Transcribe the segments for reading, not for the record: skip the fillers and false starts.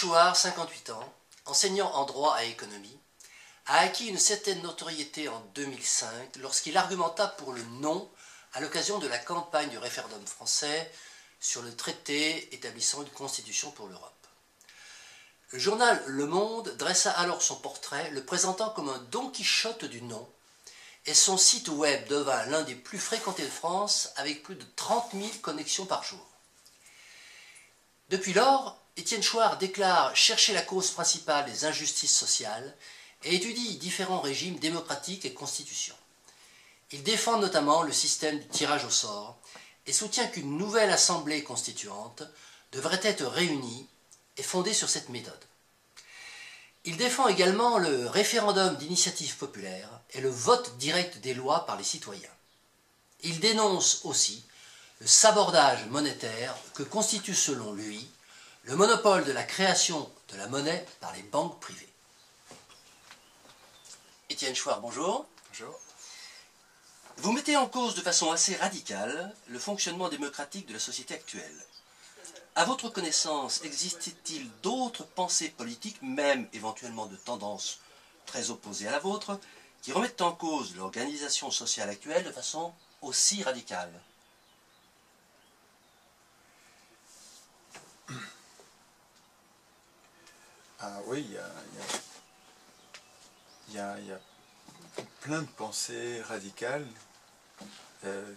Chouard, 58 ans, enseignant en droit et économie, a acquis une certaine notoriété en 2005 lorsqu'il argumenta pour le non à l'occasion de la campagne du référendum français sur le traité établissant une constitution pour l'Europe. Le journal Le Monde dressa alors son portrait, le présentant comme un Don Quichotte du non, et son site web devint l'un des plus fréquentés de France avec plus de 30 000 connexions par jour. Depuis lors, Étienne Chouard déclare chercher la cause principale des injustices sociales et étudie différents régimes démocratiques et constitutions. Il défend notamment le système du tirage au sort et soutient qu'une nouvelle assemblée constituante devrait être réunie et fondée sur cette méthode. Il défend également le référendum d'initiative populaire et le vote direct des lois par les citoyens. Il dénonce aussi le sabordage monétaire que constitue selon lui le monopole de la création de la monnaie par les banques privées. Étienne Chouard, bonjour. Bonjour. Vous mettez en cause de façon assez radicale le fonctionnement démocratique de la société actuelle. À votre connaissance, existe-t-il d'autres pensées politiques, même éventuellement de tendances très opposées à la vôtre, qui remettent en cause l'organisation sociale actuelle de façon aussi radicale? Ah oui, il y a plein de pensées radicales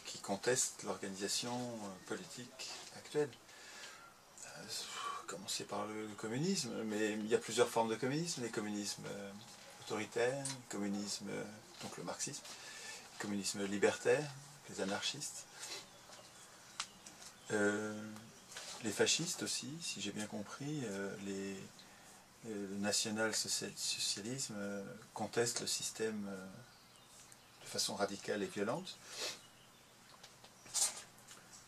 qui contestent l'organisation politique actuelle. Commencer par le communisme, mais il y a plusieurs formes de communisme, les communismes autoritaires, le communisme, donc le marxisme, le communisme libertaire, les anarchistes, les fascistes aussi, si j'ai bien compris, le national-socialisme conteste le système de façon radicale et violente.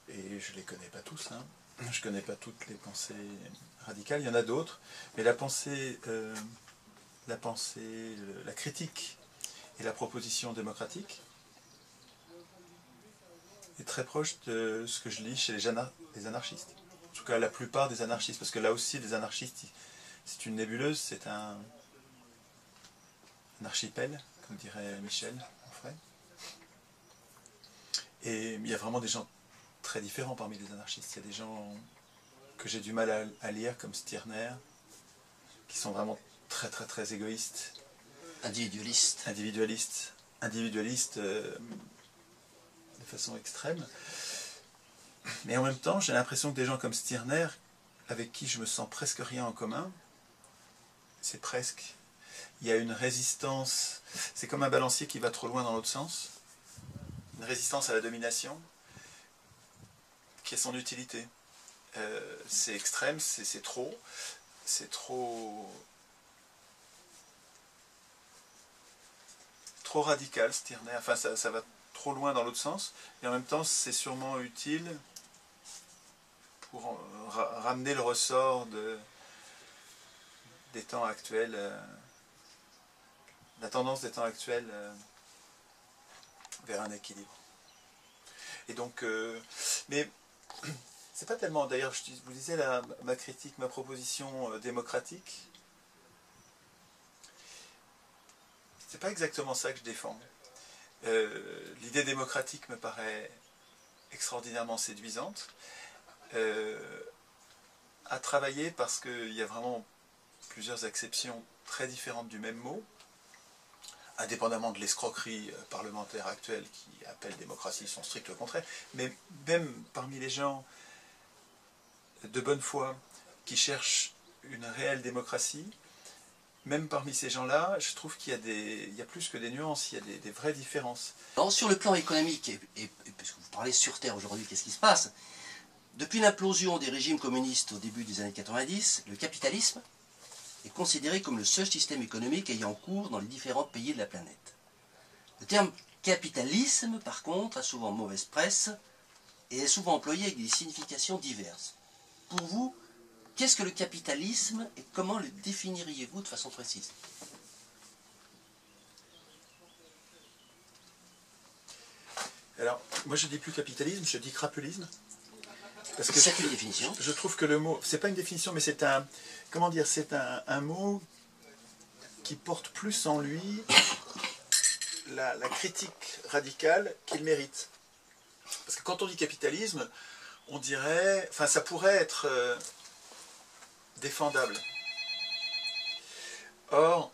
Et je ne les connais pas tous, hein. Je ne connais pas toutes les pensées radicales, il y en a d'autres, mais la critique et la proposition démocratique est très proche de ce que je lis chez les anarchistes. En tout cas, la plupart des anarchistes, parce que là aussi, les anarchistes, c'est une nébuleuse, c'est un archipel, comme dirait Michel Onfray. Et il y a vraiment des gens très différents parmi les anarchistes. Il y a des gens que j'ai du mal à lire, comme Stirner, qui sont vraiment très très très égoïstes. Individualistes. Individualistes de façon extrême. Mais en même temps, j'ai l'impression que des gens comme Stirner, avec qui je me sens presque rien en commun, c'est presque. Il y a une résistance, c'est comme un balancier qui va trop loin dans l'autre sens, une résistance à la domination, qui a son utilité. C'est extrême, c'est trop radical, Stirner. Enfin, ça va trop loin dans l'autre sens, et en même temps, c'est sûrement utile pour ramener le ressort des temps actuels, la tendance des temps actuels vers un équilibre. Et donc, mais c'est pas tellement, d'ailleurs, je vous disais, ma critique, ma proposition démocratique, c'est pas exactement ça que je défends. L'idée démocratique me paraît extraordinairement séduisante, à travailler parce qu'il y a vraiment plusieurs acceptions très différentes du même mot, indépendamment de l'escroquerie parlementaire actuelle qui appelle démocratie son strict contraire, mais même parmi les gens de bonne foi qui cherchent une réelle démocratie, même parmi ces gens-là, je trouve qu'il y a plus que des nuances, il y a des vraies différences. Alors, sur le plan économique, et puisque vous parlez sur Terre aujourd'hui, qu'est-ce qui se passe? Depuis l'implosion des régimes communistes au début des années 90, le capitalisme est considéré comme le seul système économique ayant cours dans les différents pays de la planète. Le terme capitalisme, par contre, a souvent mauvaise presse et est souvent employé avec des significations diverses. Pour vous, qu'est-ce que le capitalisme et comment le définiriez-vous de façon précise? Alors, moi je dis plus capitalisme, je dis crapulisme. Parce que c'est une définition. Je trouve que le mot, c'est pas une définition, mais c'est un, comment dire, c'est un mot qui porte plus en lui la critique radicale qu'il mérite. Parce que quand on dit capitalisme, on dirait, enfin ça pourrait être défendable. Or,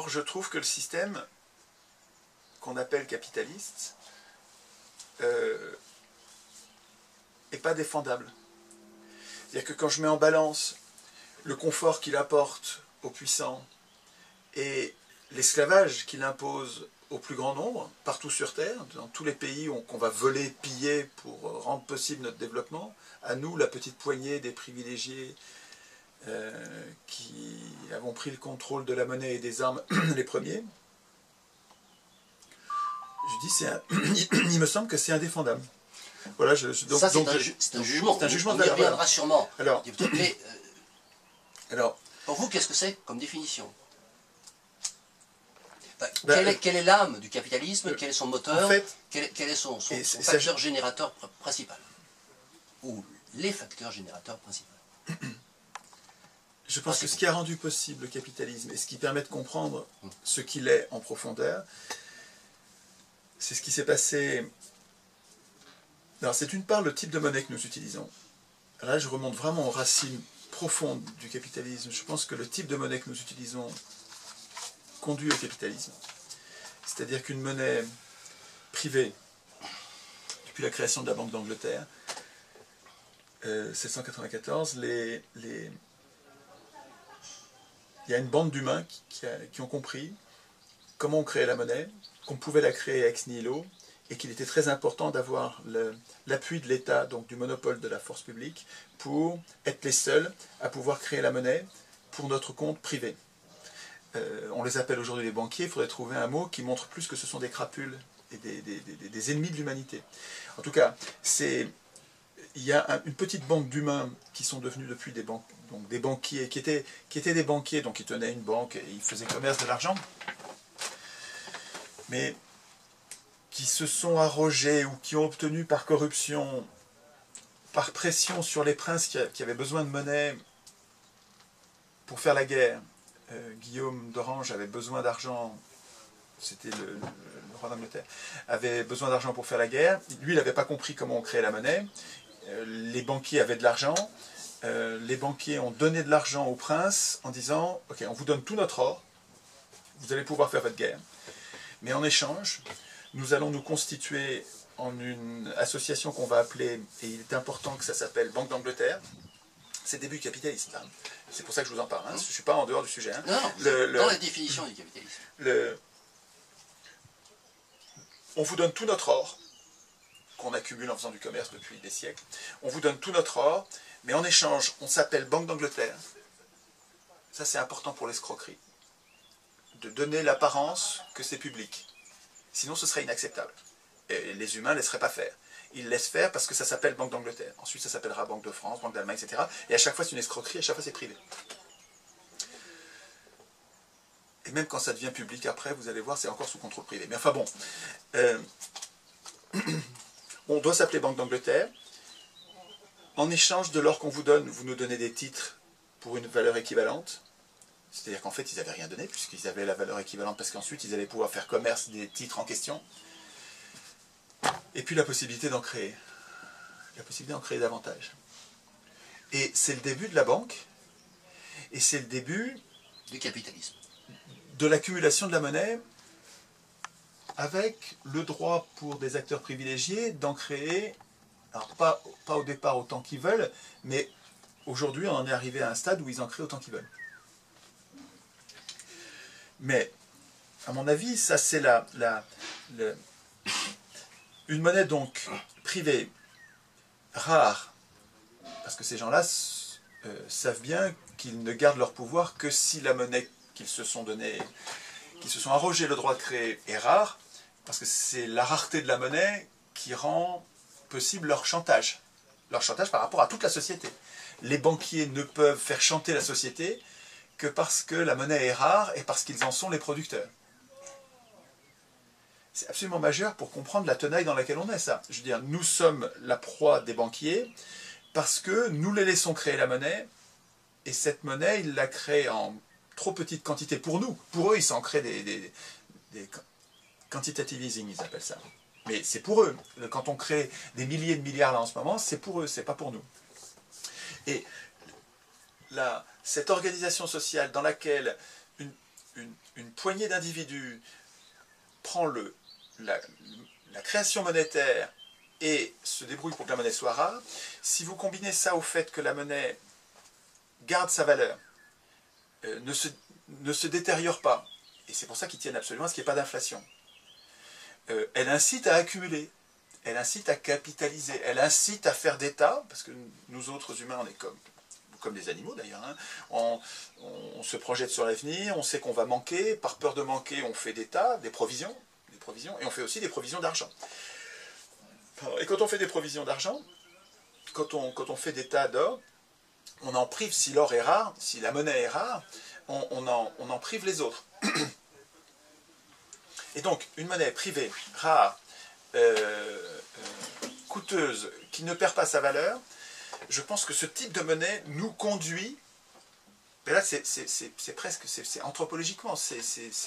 je trouve que le système qu'on appelle capitaliste n'est pas défendable. C'est-à-dire que quand je mets en balance le confort qu'il apporte aux puissants et l'esclavage qu'il impose au plus grand nombre, partout sur Terre, dans tous les pays qu'on va voler, piller pour rendre possible notre développement, à nous, la petite poignée des privilégiés qui avons pris le contrôle de la monnaie et des armes les premiers, je dis, il me semble que c'est indéfendable. Voilà, donc, ça, c'est un jugement. C'est un jugement on y reviendra sûrement. Alors, mais, alors, pour vous, qu'est-ce que c'est comme définition? Quelle est l'âme du capitalisme? Quel est son moteur? En fait, quel est son facteur générateur principal? Ou les facteurs générateurs principaux? Je pense que ce qui a rendu possible le capitalisme et ce qui permet de comprendre ce qu'il est en profondeur, c'est ce qui s'est passé. Alors, c'est d'une part le type de monnaie que nous utilisons. Là, je remonte vraiment aux racines profondes du capitalisme. Je pense que le type de monnaie que nous utilisons conduit au capitalisme. C'est-à-dire qu'une monnaie privée, depuis la création de la Banque d'Angleterre, 1794, il y a une bande d'humains qui ont compris comment on créait la monnaie, qu'on pouvait la créer ex nihilo, et qu'il était très important d'avoir l'appui de l'État, donc du monopole de la force publique, pour être les seuls à pouvoir créer la monnaie pour notre compte privé. On les appelle aujourd'hui les banquiers, il faudrait trouver un mot qui montre plus que ce sont des crapules et des ennemis de l'humanité. En tout cas, il y a une petite bande d'humains qui sont devenus depuis des banquiers, qui étaient des banquiers, donc ils tenaient une banque et ils faisaient commerce de l'argent, mais qui se sont arrogés ou qui ont obtenu par corruption, par pression sur les princes qui avaient besoin de monnaie pour faire la guerre. Guillaume d'Orange avait besoin d'argent, c'était le roi d'Angleterre, avait besoin d'argent pour faire la guerre. Lui, il n'avait pas compris comment on créait la monnaie. Les banquiers avaient de l'argent. Les banquiers ont donné de l'argent aux princes en disant « Ok, on vous donne tout notre or, vous allez pouvoir faire votre guerre. Mais en échange, nous allons nous constituer en une association qu'on va appeler, et il est important que ça s'appelle Banque d'Angleterre. C'est le début du capitalisme, là. C'est pour ça que je vous en parle. Hein. Je ne suis pas en dehors du sujet. Hein. Non, dans la définition du capitalisme. On vous donne tout notre or, qu'on accumule en faisant du commerce depuis des siècles. On vous donne tout notre or, mais en échange, on s'appelle Banque d'Angleterre. Ça, c'est important pour l'escroquerie. De donner l'apparence que c'est public. Sinon, ce serait inacceptable. Et les humains ne laisseraient pas faire. Ils laissent faire parce que ça s'appelle Banque d'Angleterre. Ensuite, ça s'appellera Banque de France, Banque d'Allemagne, etc. Et à chaque fois, c'est une escroquerie, à chaque fois, c'est privé. Et même quand ça devient public après, vous allez voir, c'est encore sous contrôle privé. Mais enfin bon, on doit s'appeler Banque d'Angleterre. En échange de l'or qu'on vous donne, vous nous donnez des titres pour une valeur équivalente. C'est-à-dire qu'en fait, ils n'avaient rien donné, puisqu'ils avaient la valeur équivalente, parce qu'ensuite, ils allaient pouvoir faire commerce des titres en question. Et puis la possibilité d'en créer. La possibilité d'en créer davantage. Et c'est le début de la banque, et c'est le début du capitalisme. De l'accumulation de la monnaie, avec le droit pour des acteurs privilégiés d'en créer, alors pas au départ autant qu'ils veulent, mais aujourd'hui on en est arrivé à un stade où ils en créent autant qu'ils veulent. Mais, à mon avis, ça c'est une monnaie donc privée, rare, parce que ces gens-là savent bien qu'ils ne gardent leur pouvoir que si la monnaie qu'ils se sont donnés, qu'ils se sont arrogés le droit de créer est rare, parce que c'est la rareté de la monnaie qui rend possible leur chantage par rapport à toute la société. Les banquiers ne peuvent faire chanter la société que parce que la monnaie est rare et parce qu'ils en sont les producteurs. c'est absolument majeur pour comprendre la tenaille dans laquelle on est, ça. Je veux dire, nous sommes la proie des banquiers parce que nous les laissons créer la monnaie, et cette monnaie, ils la créent en trop petite quantité pour nous. Pour eux, ils s'en créent des quantitative easing, ils appellent ça. Mais c'est pour eux. Quand on crée des milliers de milliards là en ce moment, c'est pour eux, c'est pas pour nous. Et cette organisation sociale dans laquelle une poignée d'individus prend la création monétaire et se débrouille pour que la monnaie soit rare, si vous combinez ça au fait que la monnaie garde sa valeur, ne se détériore pas, et c'est pour ça qu'ils tiennent absolument à ce qu'il n'y ait pas d'inflation, elle incite à accumuler, elle incite à capitaliser, elle incite à faire d'État, parce que nous autres humains, on est comme des animaux d'ailleurs, hein. On se projette sur l'avenir, on sait qu'on va manquer, par peur de manquer, on fait d'État, des provisions, et on fait aussi des provisions d'argent. Et quand on fait des provisions d'argent, quand on fait des tas d'or, on en prive, si l'or est rare, si la monnaie est rare, on en prive les autres. Et donc, une monnaie privée, rare, coûteuse, qui ne perd pas sa valeur, je pense que ce type de monnaie nous conduit, et là c'est presque, c'est anthropologiquement, c'est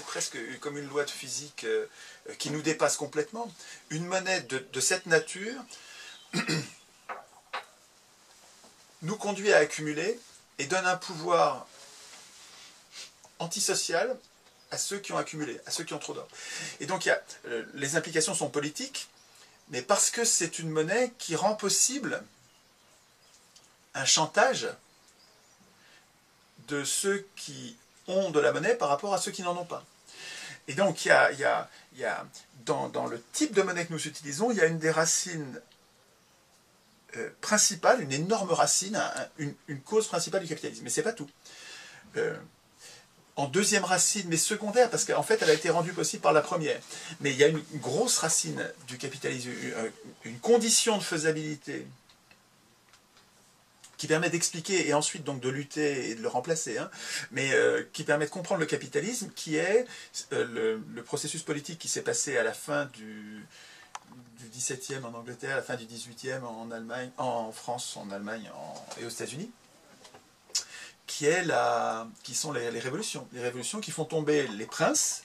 presque comme une loi de physique qui nous dépasse complètement. Une monnaie de cette nature nous conduit à accumuler et donne un pouvoir antisocial à ceux qui ont accumulé, à ceux qui ont trop d'or. Et donc les implications sont politiques, mais parce que c'est une monnaie qui rend possible un chantage de ceux qui ont de la monnaie par rapport à ceux qui n'en ont pas. Et donc il y a dans le type de monnaie que nous utilisons, il y a une des racines principale, une énorme racine, une cause principale du capitalisme. Mais c'est pas tout. En deuxième racine, mais secondaire, parce qu'en fait elle a été rendue possible par la première. Mais il y a une grosse racine du capitalisme, une condition de faisabilité qui permet d'expliquer et ensuite donc de lutter et de le remplacer, hein, mais qui permet de comprendre le capitalisme, qui est le processus politique qui s'est passé à la fin du XVIIe en Angleterre, à la fin du XVIIIe en Allemagne, en France, en Allemagne et aux États-Unis, qui sont les révolutions qui font tomber les princes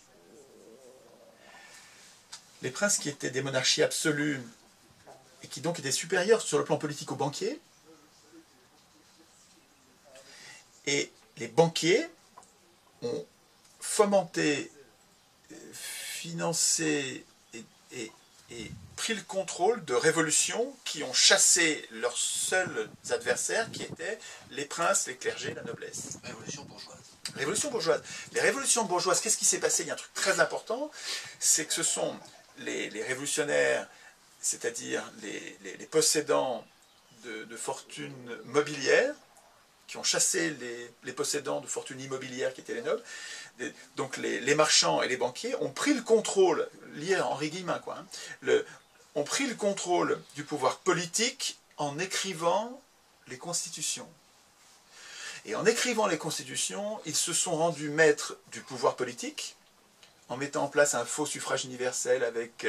qui étaient des monarchies absolues et qui donc étaient supérieurs sur le plan politique aux banquiers, et les banquiers ont fomenté, financé et pris le contrôle de révolutions qui ont chassé leurs seuls adversaires, qui étaient les princes, les clergés, la noblesse. Révolution bourgeoise. Révolution bourgeoise. Les révolutions bourgeoises, qu'est-ce qui s'est passé? Il y a un truc très important, c'est que ce sont les révolutionnaires, c'est-à-dire les possédants de fortunes mobilières, qui ont chassé les possédants de fortunes immobilières qui étaient les nobles. Donc les marchands et les banquiers ont pris le contrôle, lié à Henri Guillemin, quoi, hein, ont pris le contrôle du pouvoir politique en écrivant les constitutions. Et en écrivant les constitutions, ils se sont rendus maîtres du pouvoir politique, en mettant en place un faux suffrage universel avec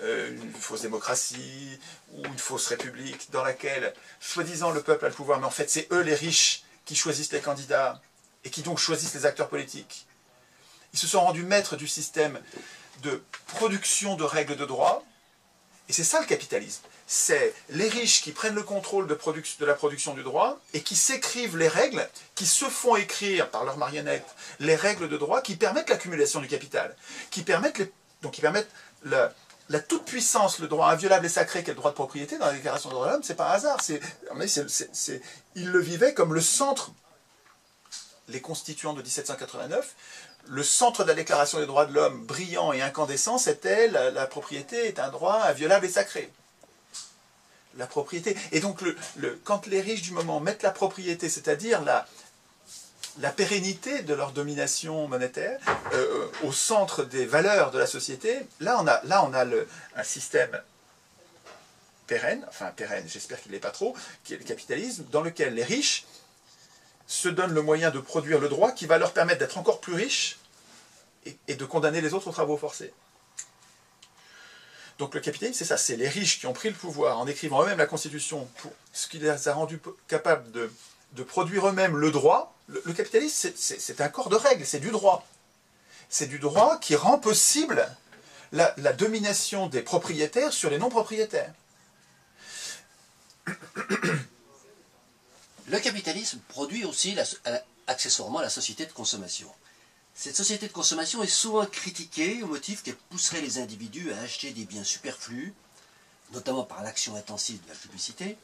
une fausse démocratie ou une fausse république dans laquelle, soi-disant, le peuple a le pouvoir, mais en fait c'est eux les riches qui choisissent les candidats et qui donc choisissent les acteurs politiques. Ils se sont rendus maîtres du système de production de règles de droit, et c'est ça le capitalisme. C'est les riches qui prennent le contrôle de la production du droit et qui s'écrivent les règles, qui se font écrire par leurs marionnettes les règles de droit qui permettent l'accumulation du capital, qui permettent la toute-puissance, le droit inviolable et sacré qu'est le droit de propriété dans la Déclaration des droits de l'homme. C'est pas un hasard. Ils le vivaient comme le centre, les constituants de 1789, le centre de la Déclaration des droits de l'homme, brillant et incandescent, c'était la propriété est un droit inviolable et sacré. La propriété. Et donc, quand les riches du moment mettent la propriété, c'est-à-dire la pérennité de leur domination monétaire, au centre des valeurs de la société, là on a un système pérenne, j'espère qu'il n'est pas trop, qui est le capitalisme, dans lequel les riches se donnent le moyen de produire le droit qui va leur permettre d'être encore plus riches et de condamner les autres aux travaux forcés. Donc le capitalisme, c'est ça, c'est les riches qui ont pris le pouvoir en écrivant eux-mêmes la Constitution, pour ce qui les a rendus capables de produire eux-mêmes le droit. Le capitalisme, c'est un corps de règles, c'est du droit. C'est du droit qui rend possible la domination des propriétaires sur les non-propriétaires. Le capitalisme produit aussi accessoirement la société de consommation. Cette société de consommation est souvent critiquée au motif qu'elle pousserait les individus à acheter des biens superflus, notamment par l'action intensive de la publicité.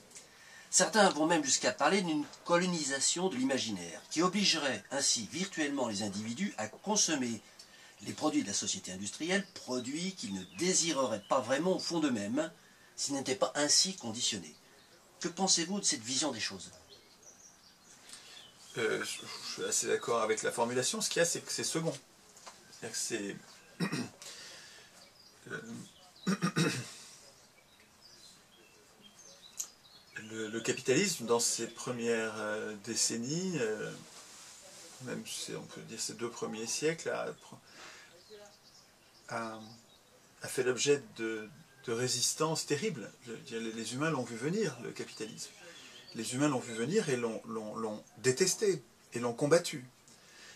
Certains vont même jusqu'à parler d'une colonisation de l'imaginaire, qui obligerait ainsi virtuellement les individus à consommer les produits de la société industrielle, produits qu'ils ne désireraient pas vraiment au fond d'eux-mêmes, s'ils n'étaient pas ainsi conditionnés. Que pensez-vous de cette vision des choses ? Je suis assez d'accord avec la formulation. Ce qu'il y a, c'est que c'est second. C'est-à-dire que c'est... le capitalisme, dans ses premières décennies, même on peut dire ses 2 premiers siècles, a fait l'objet de résistance terrible. Les humains l'ont vu venir, le capitalisme. Les humains l'ont vu venir et l'ont détesté et l'ont combattu.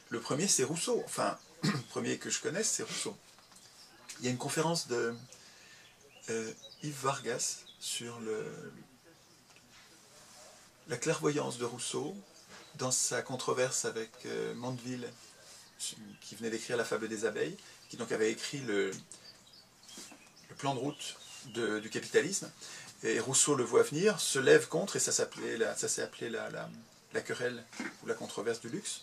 Le premier, c'est Rousseau. Enfin, le premier que je connaisse, c'est Rousseau. Il y a une conférence de Yves Vargas sur la clairvoyance de Rousseau dans sa controverse avec Mandeville, qui venait d'écrire La fable des abeilles, qui donc avait écrit le plan de route du capitalisme. Et Rousseau le voit venir, se lève contre, et ça s'est appelé la querelle ou la controverse du luxe.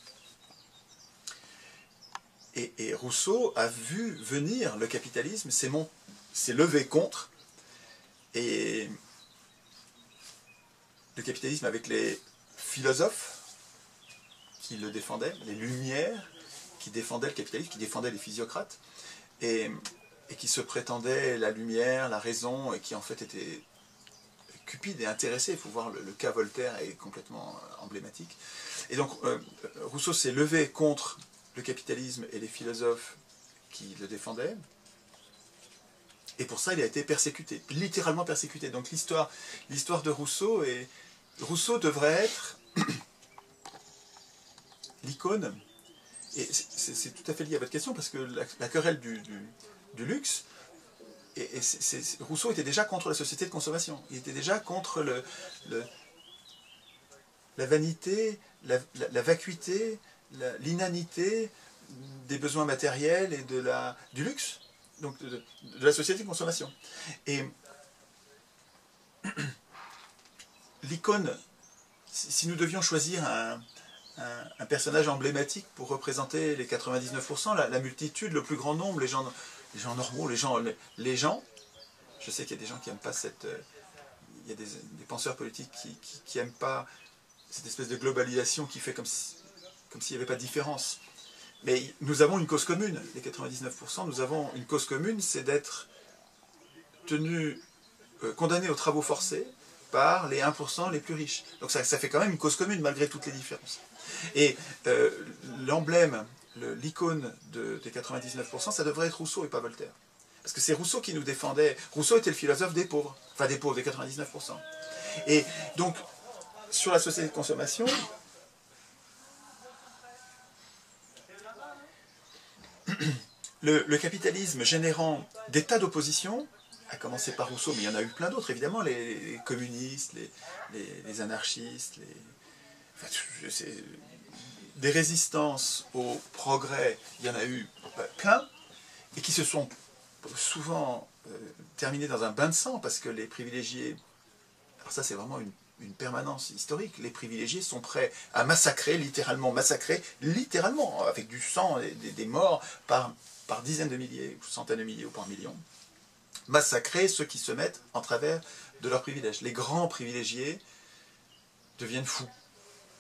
Et Rousseau a vu venir le capitalisme, s'est levé contre, et le capitalisme avec les philosophes qui le défendaient, les Lumières qui défendaient le capitalisme, qui défendaient les physiocrates, et qui se prétendaient la lumière, la raison, et qui en fait étaient cupides et intéressés. Il faut voir le cas Voltaire est complètement emblématique. Et donc Rousseau s'est levé contre le capitalisme et les philosophes qui le défendaient, et pour ça il a été persécuté, littéralement persécuté. Donc l'histoire de Rousseau, Rousseau devrait être l'icône, et c'est tout à fait lié à votre question, parce que la querelle du luxe, Rousseau était déjà contre la société de consommation. Il était déjà contre la vanité, la vacuité, l'inanité des besoins matériels et du luxe, donc de la société de consommation. Et l'icône, si nous devions choisir un personnage emblématique pour représenter les 99%, la multitude, le plus grand nombre, les gens normaux, les gens, je sais qu'il y a des gens qui n'aiment pas il y a des penseurs politiques qui n'aiment pas cette espèce de globalisation qui fait comme s'il n'y avait pas de différence. Mais nous avons une cause commune, les 99%, nous avons une cause commune, c'est d'être condamnés aux travaux forcés par les 1% les plus riches. Donc ça fait quand même une cause commune malgré toutes les différences. Et l'emblème, l'icône des 99%, ça devrait être Rousseau et pas Voltaire. Parce que c'est Rousseau qui nous défendait. Rousseau était le philosophe des pauvres, enfin des pauvres, des 99%. Et donc, sur la société de consommation, le capitalisme générant des tas d'oppositions, à commencer par Rousseau, mais il y en a eu plein d'autres, évidemment, les communistes, les anarchistes, des résistances au progrès, il y en a eu plein, et qui se sont souvent terminées dans un bain de sang, parce que les privilégiés, alors ça c'est vraiment une permanence historique, les privilégiés sont prêts à massacrer, littéralement, avec du sang et des morts par dizaines de milliers, ou centaines de milliers, ou par millions, massacrer ceux qui se mettent en travers de leurs privilèges. Les grands privilégiés deviennent fous,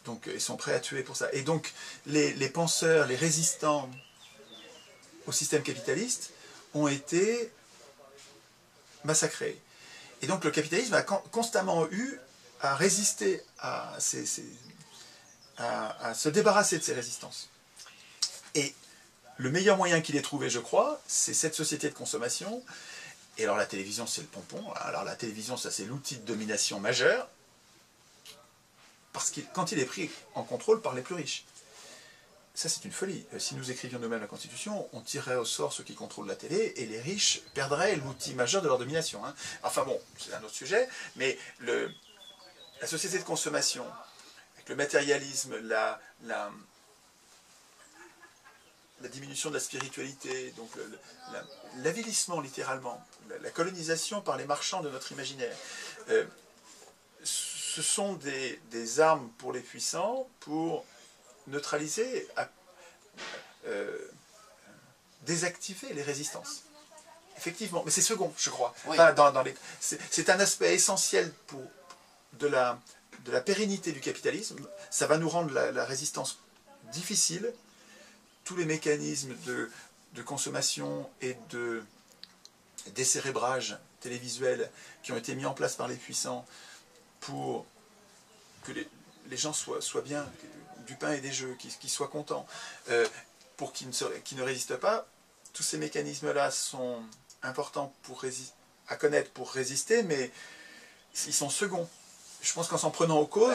donc ils sont prêts à tuer pour ça. Et donc les penseurs, les résistants au système capitaliste ont été massacrés. Et donc le capitalisme a constamment eu à résister à se débarrasser de ces résistances. Et le meilleur moyen qu'il ait trouvé, je crois, c'est cette société de consommation. Et alors la télévision, c'est le pompon. Alors la télévision, ça c'est l'outil de domination majeur, parce que quand il est pris en contrôle par les plus riches. Ça, c'est une folie. Si nous écrivions nous-mêmes la Constitution, on tirerait au sort ceux qui contrôlent la télé, et les riches perdraient l'outil majeur de leur domination. Hein. Enfin bon, c'est un autre sujet, mais la société de consommation, avec le matérialisme, la diminution de la spiritualité, donc l'avilissement littéralement, la colonisation par les marchands de notre imaginaire, ce sont des armes pour les puissants pour neutraliser, désactiver les résistances. Effectivement, mais c'est second, je crois. Oui. Enfin, c'est un aspect essentiel de la pérennité du capitalisme. Ça va nous rendre la résistance difficile. Tous les mécanismes de consommation et de décérébrage télévisuel qui ont été mis en place par les puissants pour que les gens soient bien, du pain et des jeux, qu'ils soient contents, pour qu'ils ne résistent pas, tous ces mécanismes-là sont importants à connaître pour résister, mais ils sont seconds. Je pense qu'en s'en prenant aux causes,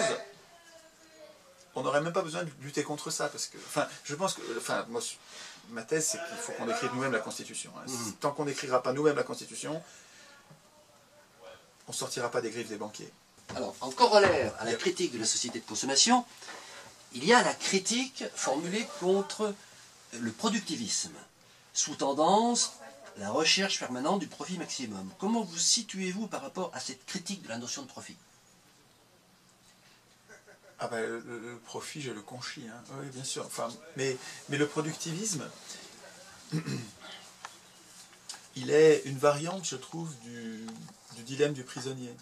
on n'aurait même pas besoin de lutter contre ça, parce que, enfin, je pense que, enfin, moi, ma thèse, c'est qu'il faut qu'on écrive nous-mêmes la Constitution. Hein. Tant qu'on n'écrira pas nous-mêmes la Constitution, on ne sortira pas des griffes des banquiers. Alors, en corollaire à la critique de la société de consommation, il y a la critique formulée contre le productivisme, sous-tendance la recherche permanente du profit maximum. Comment vous situez-vous par rapport à cette critique de la notion de profit? Ah ben, le profit, je le conchis, hein. Oui, bien sûr. Enfin, mais le productivisme, il est une variante, je trouve, du dilemme du prisonnier.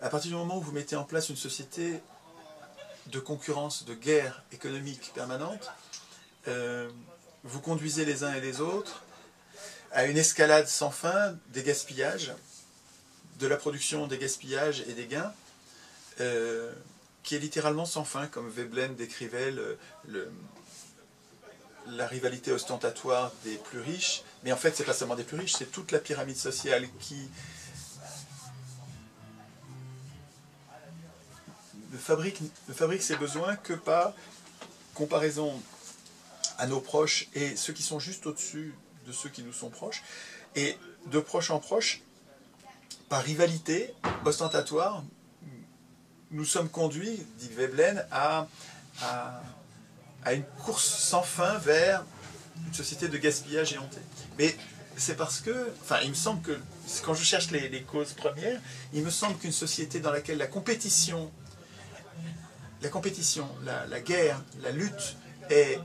À partir du moment où vous mettez en place une société de concurrence, de guerre économique permanente, vous conduisez les uns et les autres à une escalade sans fin des gaspillages, de la production, des gaspillages et des gains, qui est littéralement sans fin, comme Veblen décrivait la rivalité ostentatoire des plus riches. Mais en fait, c'est pas seulement des plus riches, c'est toute la pyramide sociale qui ne fabrique ses besoins que par comparaison à nos proches et ceux qui sont juste au-dessus de ceux qui nous sont proches. Et de proche en proche, par rivalité ostentatoire, nous sommes conduits, dit Veblen, à une course sans fin vers une société de gaspillage éhonté. Mais c'est parce que, enfin, il me semble que, quand je cherche les causes premières, il me semble qu'une société dans laquelle la compétition, la guerre, la lutte est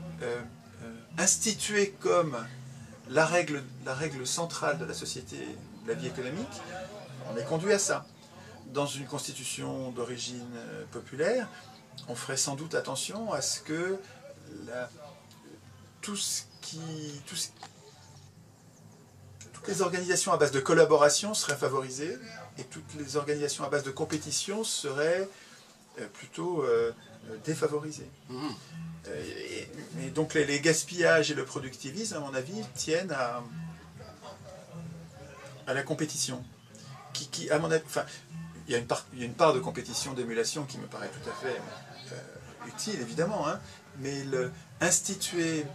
instituée comme la règle centrale de la société, de la vie économique, on est conduit à ça. Dans une constitution d'origine populaire, on ferait sans doute attention à ce que toutes les organisations à base de collaboration seraient favorisées et toutes les organisations à base de compétition seraient plutôt défavorisées. Et donc les gaspillages et le productivisme, à mon avis, tiennent à la compétition. Qui à mon avis, enfin, il y a une part de compétition, d'émulation qui me paraît tout à fait utile, évidemment, hein, mais instituer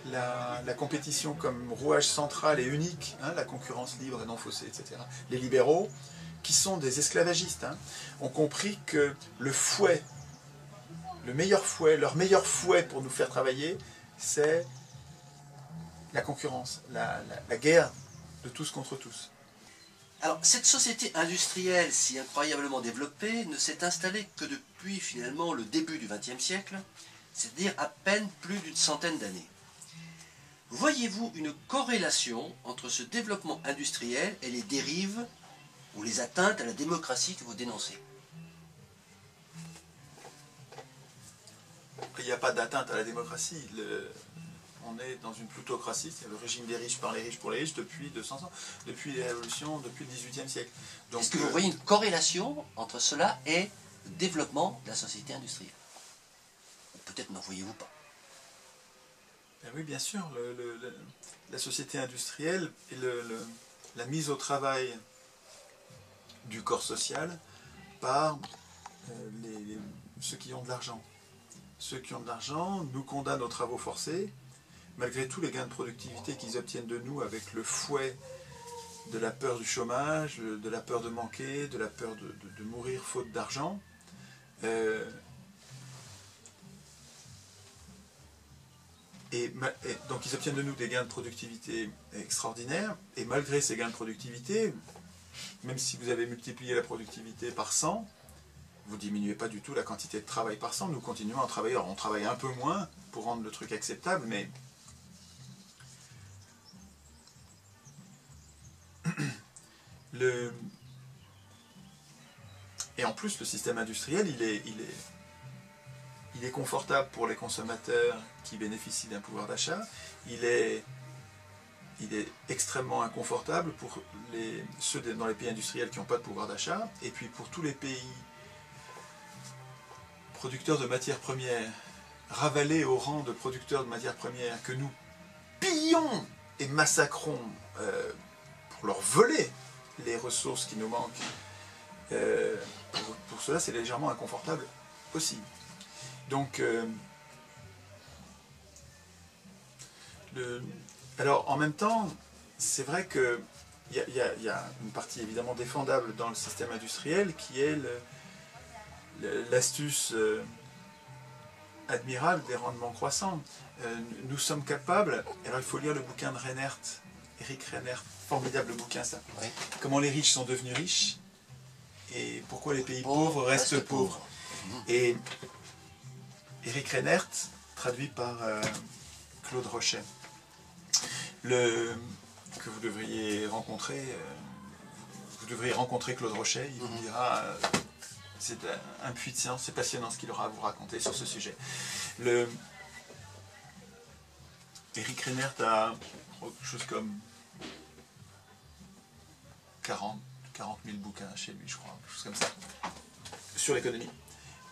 la compétition comme rouage central et unique, hein, la concurrence libre et non faussée, etc. Les libéraux, qui sont des esclavagistes, hein, ont compris que le fouet, leur meilleur fouet pour nous faire travailler, c'est la concurrence, la guerre de tous contre tous. Alors, cette société industrielle si incroyablement développée ne s'est installée que depuis finalement le début du XXe siècle, c'est-à-dire à peine plus d'une centaine d'années. Voyez-vous une corrélation entre ce développement industriel et les dérives ou les atteintes à la démocratie que vous dénoncez? Il n'y a pas d'atteinte à la démocratie. On est dans une plutocratie, c'est le régime des riches par les riches pour les riches depuis 200 ans, depuis les révolutions, depuis le XVIIIe siècle. Est-ce que vous voyez une corrélation entre cela et le développement de la société industrielle? Ou peut-être n'en voyez-vous pas? Ben oui, bien sûr. La société industrielle et la mise au travail du corps social par ceux qui ont de l'argent. Ceux qui ont de l'argent nous condamnent aux travaux forcés, malgré tous les gains de productivité qu'ils obtiennent de nous avec le fouet de la peur du chômage, de la peur de manquer, de la peur de mourir faute d'argent. Et donc ils obtiennent de nous des gains de productivité extraordinaires, et malgré ces gains de productivité, même si vous avez multiplié la productivité par 100, vous ne diminuez pas du tout la quantité de travail par 100, nous continuons à travailler. Alors on travaille un peu moins pour rendre le truc acceptable, mais et en plus le système industriel, il est confortable pour les consommateurs qui bénéficient d'un pouvoir d'achat, il est extrêmement inconfortable pour ceux dans les pays industriels qui n'ont pas de pouvoir d'achat, et puis pour tous les pays producteurs de matières premières, ravalés au rang de producteurs de matières premières, que nous pillons et massacrons pour leur voler les ressources qui nous manquent. Pour cela, c'est légèrement inconfortable aussi. Donc, alors en même temps, c'est vrai qu'il y a une partie évidemment défendable dans le système industriel qui est l'astuce admirable des rendements croissants. Nous sommes capables, alors il faut lire le bouquin de Reinert, Eric Reinert, formidable bouquin ça. Oui. Comment les riches sont devenus riches et pourquoi les pays pauvres restent pauvres. Et Eric Reinert, traduit par Claude Rochet, que vous devriez rencontrer Claude Rochet, il vous dira, c'est un puits de science, c'est passionnant ce qu'il aura à vous raconter sur ce sujet. Eric Reinert a quelque chose comme 40 000 bouquins chez lui, je crois, quelque chose comme ça, sur l'économie.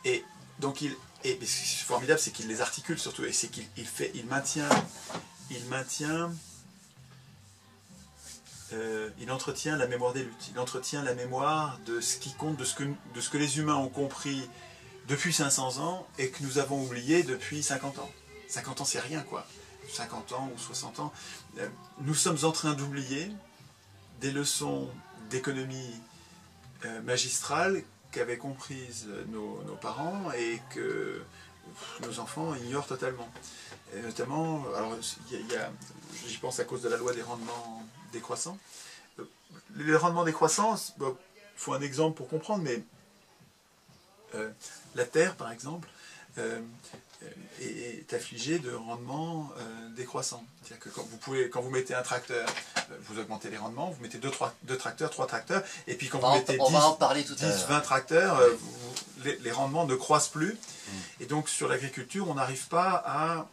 Et donc ce qui est formidable, c'est qu'il les articule surtout, et c'est qu'il maintient, il entretient la mémoire des luttes, il entretient la mémoire de ce qui compte, de ce que les humains ont compris depuis 500 ans et que nous avons oublié depuis 50 ans. 50 ans, c'est rien, quoi. 50 ans ou 60 ans. Nous sommes en train d'oublier des leçons d'économie magistrale qu'avaient comprises nos parents et que nos enfants ignorent totalement. Et notamment, alors j'y pense à cause de la loi des rendements décroissants. Les rendements décroissants, il faut un exemple pour comprendre, mais la terre, par exemple, est affligée de rendements décroissants. C'est-à-dire que quand vous mettez un tracteur, vous augmentez les rendements, vous mettez 2 tracteurs, 3 tracteurs, et puis quand vous mettez 10, 20 tracteurs, les rendements ne croissent plus. Et donc sur l'agriculture, on n'arrive pas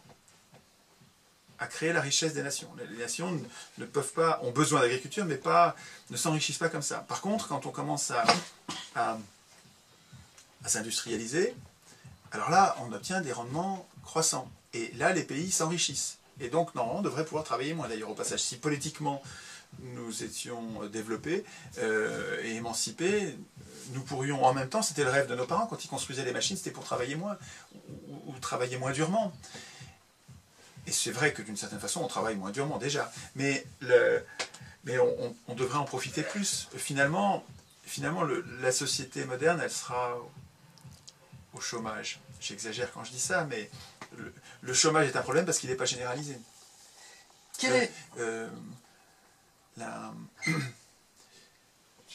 à créer la richesse des nations. Les nations ne peuvent pas, ont besoin d'agriculture, mais ne s'enrichissent pas comme ça. Par contre, quand on commence à s'industrialiser, alors là, on obtient des rendements croissants. Et là, les pays s'enrichissent. Et donc, normalement, on devrait pouvoir travailler moins. D'ailleurs, au passage, si politiquement nous étions développés et émancipés, nous pourrions, en même temps, c'était le rêve de nos parents, quand ils construisaient les machines, c'était pour travailler moins, ou travailler moins durement. Et c'est vrai que d'une certaine façon, on travaille moins durement déjà. Mais on devrait en profiter plus. Finalement la société moderne, elle sera au chômage. J'exagère quand je dis ça, mais le chômage est un problème parce qu'il n'est pas généralisé. J'ai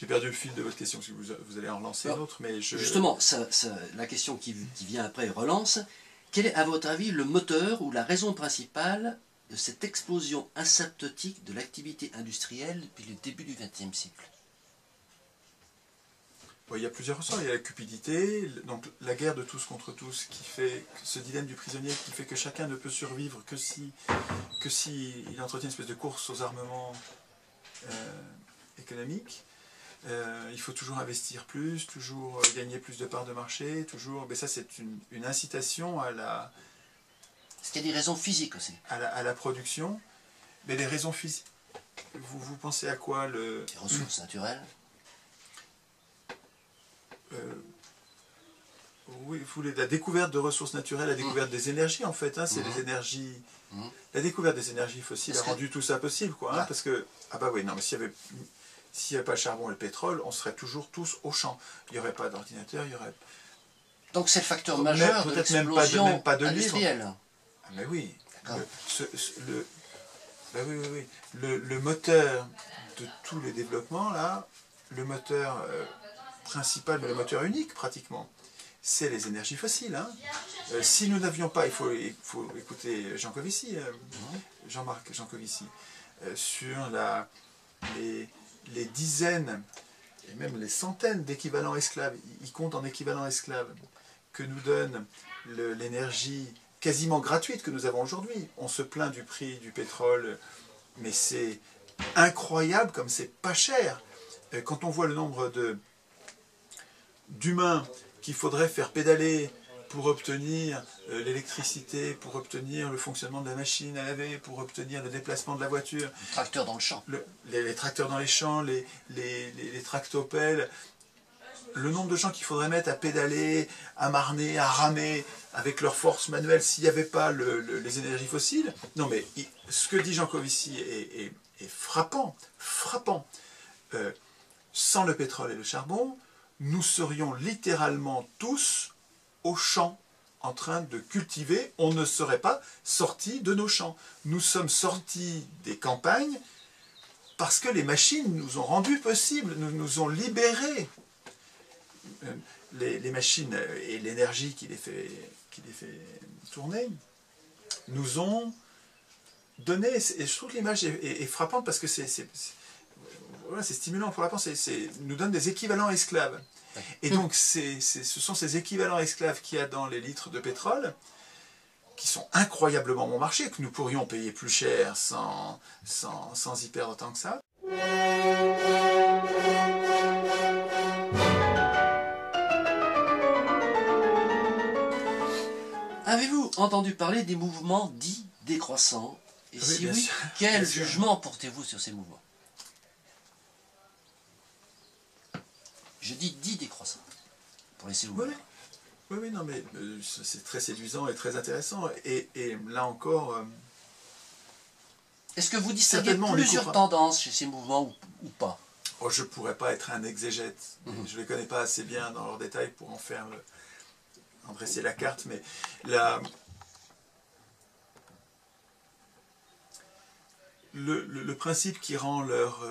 perdu le fil de votre question, parce que vous allez en relancer une autre, mais Justement, la question qui vient après relance. Quel est, à votre avis, le moteur ou la raison principale de cette explosion asymptotique de l'activité industrielle depuis le début du XXe siècle? Il y a plusieurs ressorts. Il y a la cupidité, donc la guerre de tous contre tous, qui fait ce dilemme du prisonnier, qui fait que chacun ne peut survivre que si il entretient une espèce de course aux armements économiques. Il faut toujours investir plus, toujours gagner plus de parts de marché, toujours. Mais ça, c'est une incitation à la. Est-ce qu'il y a des raisons physiques aussi? À la production, mais les raisons physiques. vous pensez à quoi Les ressources naturelles. Oui, vous voulez la découverte de ressources naturelles, la découverte des énergies en fait, hein, c'est les énergies... La découverte des énergies fossiles a rendu tout ça possible, quoi, hein, parce que... Ah bah oui, non, mais s'il n'y avait pas le charbon et le pétrole, on serait toujours tous au champ. Il n'y aurait pas d'ordinateur, il y aurait... Donc c'est le facteur majeur de l'explosion même pas de industrielle. Livre. Ah mais oui. D'accord. Bah oui, oui, oui. Le moteur de tous les développements, là, le moteur principal, mais le moteur unique pratiquement, c'est les énergies fossiles. Hein. Si nous n'avions pas, il faut écouter Jean-Marc Jancovici, sur les dizaines et même les centaines d'équivalents esclaves, il compte en équivalents esclaves, que nous donne l'énergie quasiment gratuite que nous avons aujourd'hui. On se plaint du prix du pétrole, mais c'est incroyable comme c'est pas cher. Quand on voit le nombre d'humains qu'il faudrait faire pédaler pour obtenir l'électricité, pour obtenir le fonctionnement de la machine à laver, pour obtenir le déplacement de la voiture. Les tracteurs dans le champ. Les tracteurs dans les champs, les tractopelles. Le nombre de gens qu'il faudrait mettre à pédaler, à marner, à ramer, avec leur force manuelle, s'il n'y avait pas les énergies fossiles. Non mais, ce que dit Jancovici est frappant, frappant. Sans le pétrole et le charbon, nous serions littéralement tous au champ, en train de cultiver. On ne serait pas sortis de nos champs. Nous sommes sortis des campagnes parce que les machines nous ont rendu possible, nous ont libérés. Les machines et l'énergie qui les fait tourner nous ont donné, et je trouve que l'image est frappante parce que c'est stimulant pour la pensée, nous donne des équivalents esclaves. Et donc ce sont ces équivalents esclaves qu'il y a dans les litres de pétrole qui sont incroyablement bon marché, que nous pourrions payer plus cher sans y perdre tant que ça. Avez-vous entendu parler des mouvements dits décroissants? Et oui, si oui, sûr, quel jugement portez-vous sur ces mouvements? Je dis dits décroissants, pour laisser vous voir. Oui, non, mais c'est très séduisant et très intéressant. Et là encore... Est-ce que vous distinguez plusieurs tendances chez ces mouvements ou pas? Oh, je ne pourrais pas être un exégète. Je ne les connais pas assez bien dans leurs détails pour en dresser la carte, mais le principe qui rend leur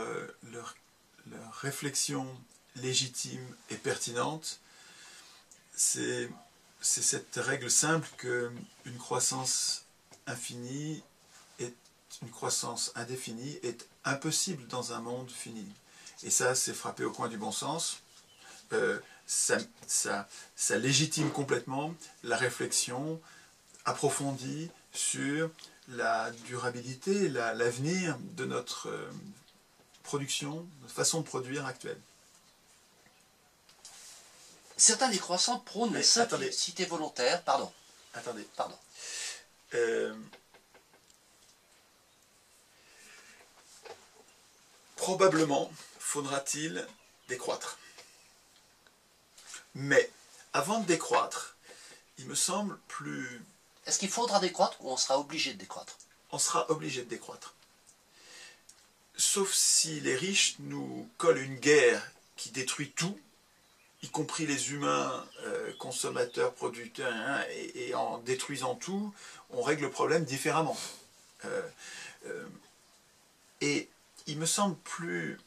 réflexion légitime et pertinente, c'est cette règle simple qu'une croissance infinie et une croissance indéfinie est impossible dans un monde fini. Et ça, c'est frappé au coin du bon sens. Ça légitime complètement la réflexion approfondie sur la durabilité, l'avenir de notre production, notre façon de produire actuelle. Certains décroissants prônent la simplicité volontaire. Pardon. Attendez. Pardon. Probablement faudra-t-il décroître. Mais avant de décroître, il me semble plus... Est-ce qu'il faudra décroître ou on sera obligé de décroître? On sera obligé de décroître. Sauf si les riches nous collent une guerre qui détruit tout, y compris les humains, consommateurs, producteurs, hein, et en détruisant tout, on règle le problème différemment. Et il me semble plus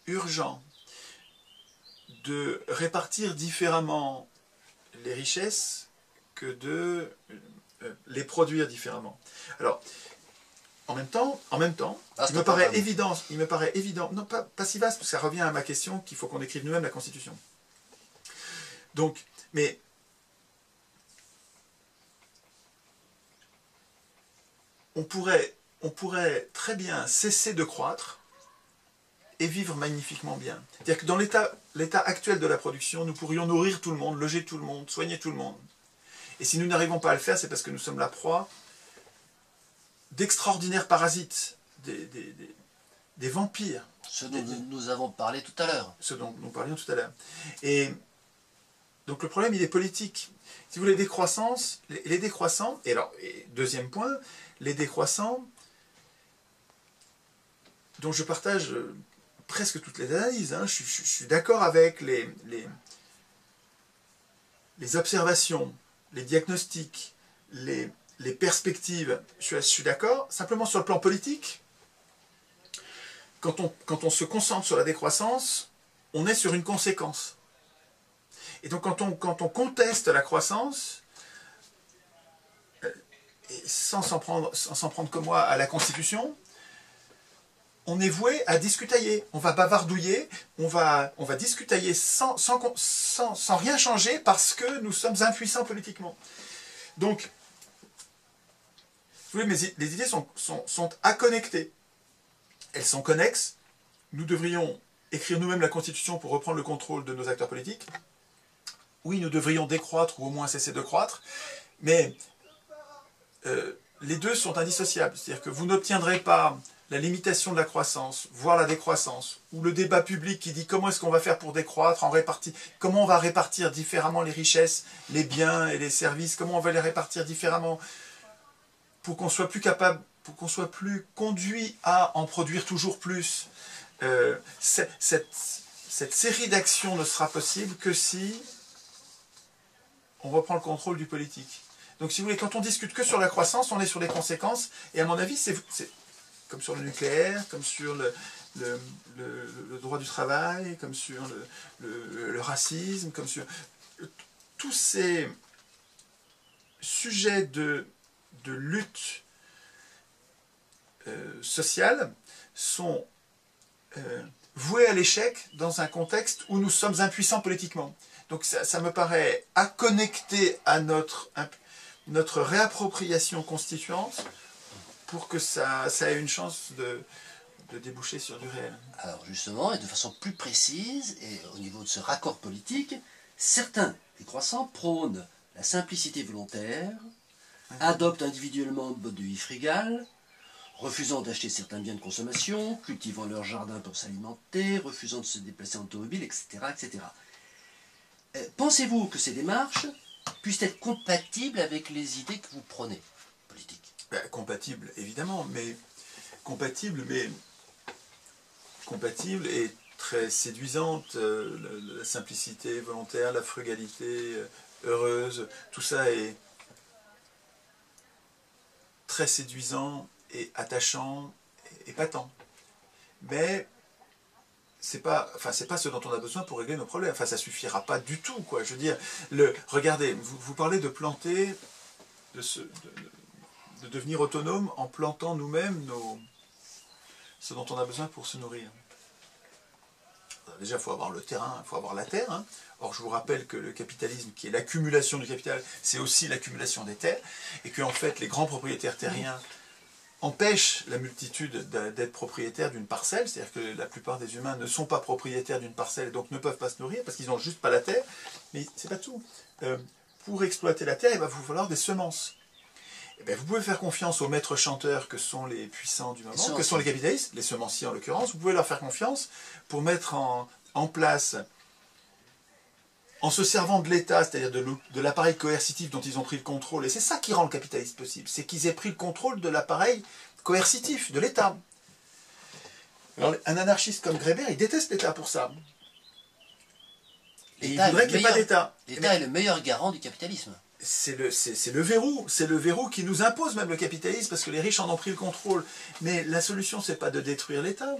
urgent de répartir différemment les richesses que de les produire différemment. Alors, en même temps, il me paraît évident, non pas si vaste, parce que ça revient à ma question qu'il faut qu'on écrive nous-mêmes la Constitution. Donc, mais on pourrait très bien cesser de croître et vivre magnifiquement bien. C'est-à-dire que dans l'état actuel de la production, nous pourrions nourrir tout le monde, loger tout le monde, soigner tout le monde. Et si nous n'arrivons pas à le faire, c'est parce que nous sommes la proie d'extraordinaires parasites, des vampires. Ce dont nous avons parlé tout à l'heure. Ce dont nous parlions tout à l'heure. Et donc le problème, il est politique. Si vous voulez, les décroissants, et deuxième point, les décroissants, dont je partage presque toutes les analyses, hein, je suis d'accord avec les observations, les diagnostics, les perspectives, je suis d'accord. Simplement sur le plan politique, quand on se concentre sur la décroissance, on est sur une conséquence. Et donc quand on conteste la croissance, et sans s'en prendre comme moi à la Constitution, on est voué à discutailler. On va bavardouiller, on va discutailler sans rien changer parce que nous sommes impuissants politiquement. Donc, vous voyez, les idées sont acconnectées. Elles sont connexes. Nous devrions écrire nous-mêmes la Constitution pour reprendre le contrôle de nos acteurs politiques. Oui, nous devrions décroître ou au moins cesser de croître, mais les deux sont indissociables. C'est-à-dire que vous n'obtiendrez pas la limitation de la croissance, voire la décroissance, ou le débat public qui dit comment est-ce qu'on va faire pour décroître, comment on va répartir différemment les richesses, les biens et les services, comment on va les répartir différemment pour qu'on soit plus capable, pour qu'on soit plus conduit à en produire toujours plus. Cette série d'actions ne sera possible que si on reprend le contrôle du politique. Donc si vous voulez, quand on discute que sur la croissance, on est sur les conséquences, et à mon avis, c'est comme sur le nucléaire, comme sur le droit du travail, comme sur le racisme, comme sur tous ces sujets de lutte sociale sont voués à l'échec dans un contexte où nous sommes impuissants politiquement. Donc ça me paraît à connecter à notre réappropriation constituante pour que ça ait une chance de déboucher sur du réel. Alors justement, et de façon plus précise, et au niveau de ce raccord politique, certains décroissants prônent la simplicité volontaire, adoptent individuellement le mode de vie frugal, refusant d'acheter certains biens de consommation, cultivant leur jardin pour s'alimenter, refusant de se déplacer en automobile, etc. etc. Pensez-vous que ces démarches puissent être compatibles avec les idées que vous prenez, politiques? Compatible, évidemment, mais compatible et très séduisante, la simplicité volontaire, la frugalité heureuse, tout ça est très séduisant et attachant et épatant. Mais c'est pas ce dont on a besoin pour régler nos problèmes. Enfin, ça suffira pas du tout, quoi. Je veux dire, regardez, vous parlez de planter, de devenir autonome en plantant nous-mêmes ce dont on a besoin pour se nourrir. Déjà, il faut avoir le terrain, il faut avoir la terre. Hein. Or, je vous rappelle que le capitalisme, qui est l'accumulation du capital, c'est aussi l'accumulation des terres, et qu'en fait, les grands propriétaires terriens empêchent la multitude d'être propriétaires d'une parcelle, c'est-à-dire que la plupart des humains ne sont pas propriétaires d'une parcelle et donc ne peuvent pas se nourrir parce qu'ils n'ont juste pas la terre. Mais c'est pas tout. Pour exploiter la terre, il va vous falloir des semences. Et bien, vous pouvez faire confiance aux maîtres chanteurs que sont les puissants du moment, que sont les capitalistes, les semenciers en l'occurrence. Vous pouvez leur faire confiance pour mettre en place, en se servant de l'État, c'est-à-dire de l'appareil coercitif dont ils ont pris le contrôle, et c'est ça qui rend le capitalisme possible, c'est qu'ils aient pris le contrôle de l'appareil coercitif, de l'État. Alors, un anarchiste comme Greber, il déteste l'État pour ça. Et il voudrait qu'il n'y ait pas d'État. L'État est le meilleur garant du capitalisme. C'est le verrou qui nous impose même le capitalisme, parce que les riches en ont pris le contrôle. Mais la solution, c'est pas de détruire l'État.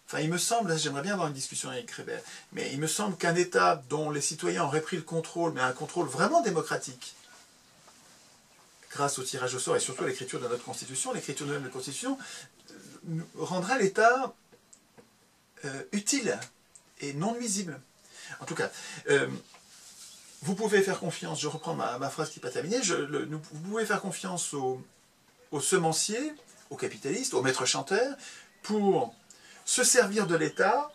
Enfin, il me semble, là j'aimerais bien avoir une discussion avec Greber, mais il me semble qu'un État dont les citoyens auraient pris le contrôle, mais un contrôle vraiment démocratique, grâce au tirage au sort et surtout à l'écriture de notre Constitution, l'écriture de notre Constitution, rendrait l'État utile et non nuisible. En tout cas, vous pouvez faire confiance, je reprends ma phrase qui n'est pas terminée, vous pouvez faire confiance aux semenciers, aux capitalistes, aux maîtres chanteurs, pour se servir de l'État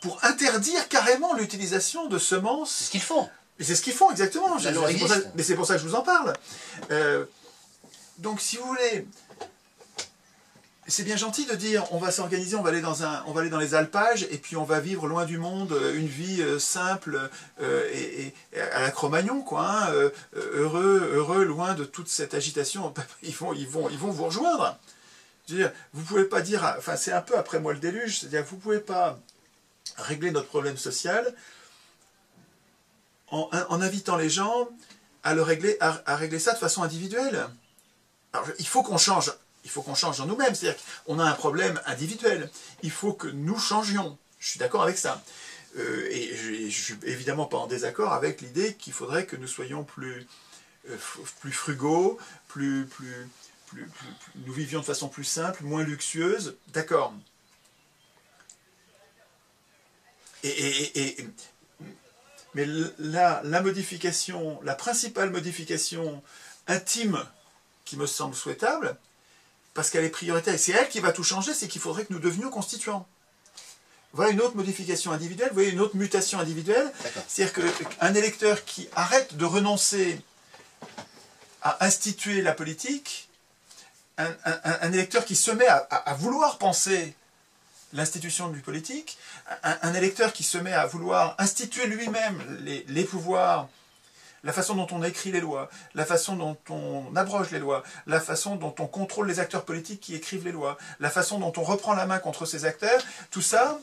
pour interdire carrément l'utilisation de semences. C'est ce qu'ils font. Et c'est ce qu'ils font, exactement. La loi existe. Mais c'est pour ça que je vous en parle. Donc, si vous voulez, c'est bien gentil de dire on va s'organiser, on va aller dans les alpages et puis on va vivre loin du monde une vie simple et à la Cro-Magnon, quoi, hein, heureux, loin de toute cette agitation. Ils vont vous rejoindre. Je veux dire, vous pouvez pas dire, enfin c'est un peu après moi le déluge, c'est-à-dire vous pouvez pas régler notre problème social en invitant les gens à régler ça de façon individuelle. Alors, il faut qu'on change en nous-mêmes, c'est-à-dire qu'on a un problème individuel. Il faut que nous changions. Je suis d'accord avec ça. Et je ne suis évidemment pas en désaccord avec l'idée qu'il faudrait que nous soyons plus frugaux, nous vivions de façon plus simple, moins luxueuse. D'accord. Mais la modification, la principale modification intime qui me semble souhaitable, parce qu'elle est prioritaire, et c'est elle qui va tout changer, c'est qu'il faudrait que nous devenions constituants. Voilà une autre modification individuelle, vous voyez, une autre mutation individuelle, c'est-à-dire qu'un électeur qui arrête de renoncer à instituer la politique, un électeur qui se met à vouloir penser l'institution du politique, un électeur qui se met à vouloir instituer lui-même les pouvoirs, la façon dont on écrit les lois, la façon dont on abroge les lois, la façon dont on contrôle les acteurs politiques qui écrivent les lois, la façon dont on reprend la main contre ces acteurs, tout ça,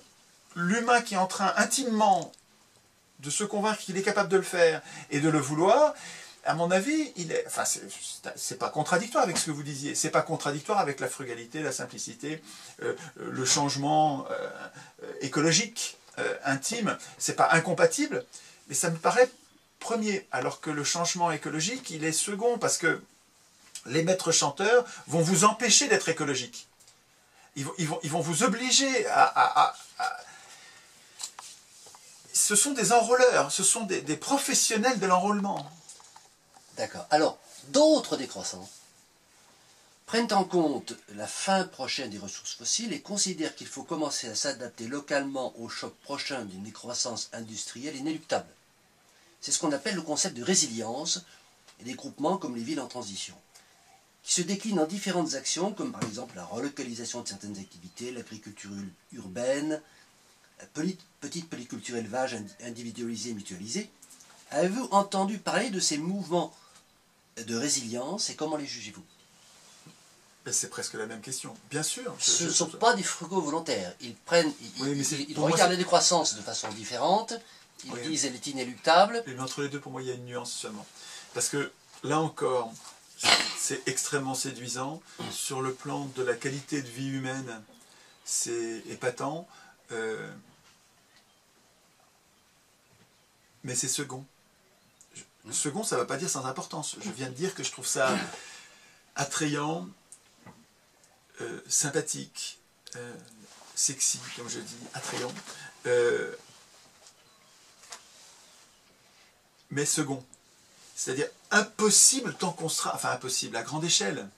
l'humain qui est en train intimement de se convaincre qu'il est capable de le faire et de le vouloir, à mon avis, c'est pas contradictoire avec ce que vous disiez, c'est pas contradictoire avec la frugalité, la simplicité, le changement écologique, intime, c'est pas incompatible, mais ça me paraît premier, alors que le changement écologique, il est second, parce que les maîtres chanteurs vont vous empêcher d'être écologique. Ils vont vous obliger Ce sont des enrôleurs, ce sont des professionnels de l'enrôlement. D'accord. Alors, d'autres décroissants prennent en compte la fin prochaine des ressources fossiles et considèrent qu'il faut commencer à s'adapter localement au choc prochain d'une décroissance industrielle inéluctable. C'est ce qu'on appelle le concept de résilience et des groupements comme les villes en transition, qui se déclinent en différentes actions, comme par exemple la relocalisation de certaines activités, l'agriculture urbaine, la petite polyculture élevage individualisé et mutualisé. Avez-vous entendu parler de ces mouvements de résilience et comment les jugez-vous? C'est presque la même question. Bien sûr. Ce ne sont pas des frugaux volontaires. Ils regardent la décroissance de façon différente. Ils disent qu'elle est inéluctable. Mais entre les deux, pour moi, il y a une nuance seulement. Parce que, là encore, c'est extrêmement séduisant. Sur le plan de la qualité de vie humaine, c'est épatant. Mais c'est second. Second, ça ne veut pas dire sans importance. Je viens de dire que je trouve ça attrayant, sympathique, sexy, comme je dis, attrayant. Mais second. C'est-à-dire impossible tant qu'on sera... Enfin, impossible à grande échelle.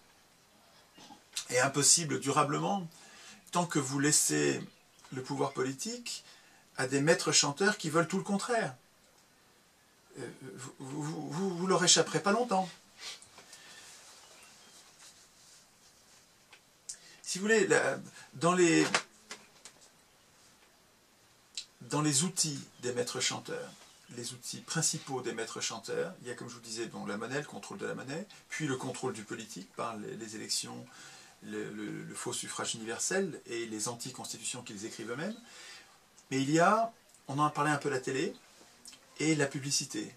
Et impossible durablement tant que vous laissez le pouvoir politique à des maîtres chanteurs qui veulent tout le contraire. Vous leur échapperez pas longtemps. Si vous voulez, dans les outils des maîtres chanteurs, les outils principaux des maîtres chanteurs, il y a, comme je vous disais, donc la monnaie, le contrôle de la monnaie, puis le contrôle du politique par les élections, le faux suffrage universel et les anti-constitutions qu'ils écrivent eux-mêmes. Mais il y a, on en a parlé un peu à la télé, et la publicité.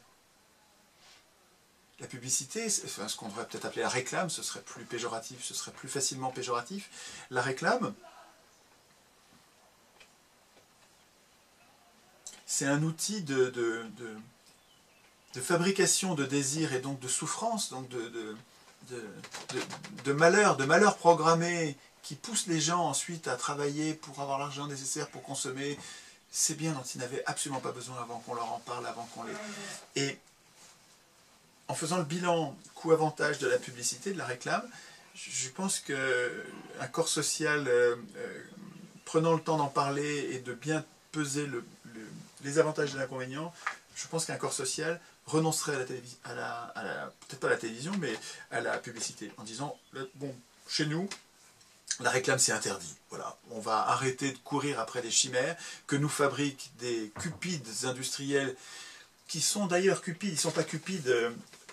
La publicité, enfin, ce qu'on devrait peut-être appeler la réclame, ce serait plus péjoratif, ce serait plus facilement péjoratif. La réclame, c'est un outil de fabrication de désirs et donc de souffrance, donc de malheur programmé qui pousse les gens ensuite à travailler pour avoir l'argent nécessaire pour consommer. C'est bien dont ils n'avaient absolument pas besoin avant qu'on leur en parle, avant qu'on les... Et en faisant le bilan coût-avantage de la publicité, de la réclame, je pense qu'un corps social prenant le temps d'en parler et de bien peser les avantages et les inconvénients, je pense qu'un corps social renoncerait à peut-être pas à la télévision, mais à la publicité, en disant, bon, chez nous, la réclame, c'est interdit. Voilà. On va arrêter de courir après des chimères que nous fabriquent des cupides industriels qui sont d'ailleurs cupides. Ils ne sont pas cupides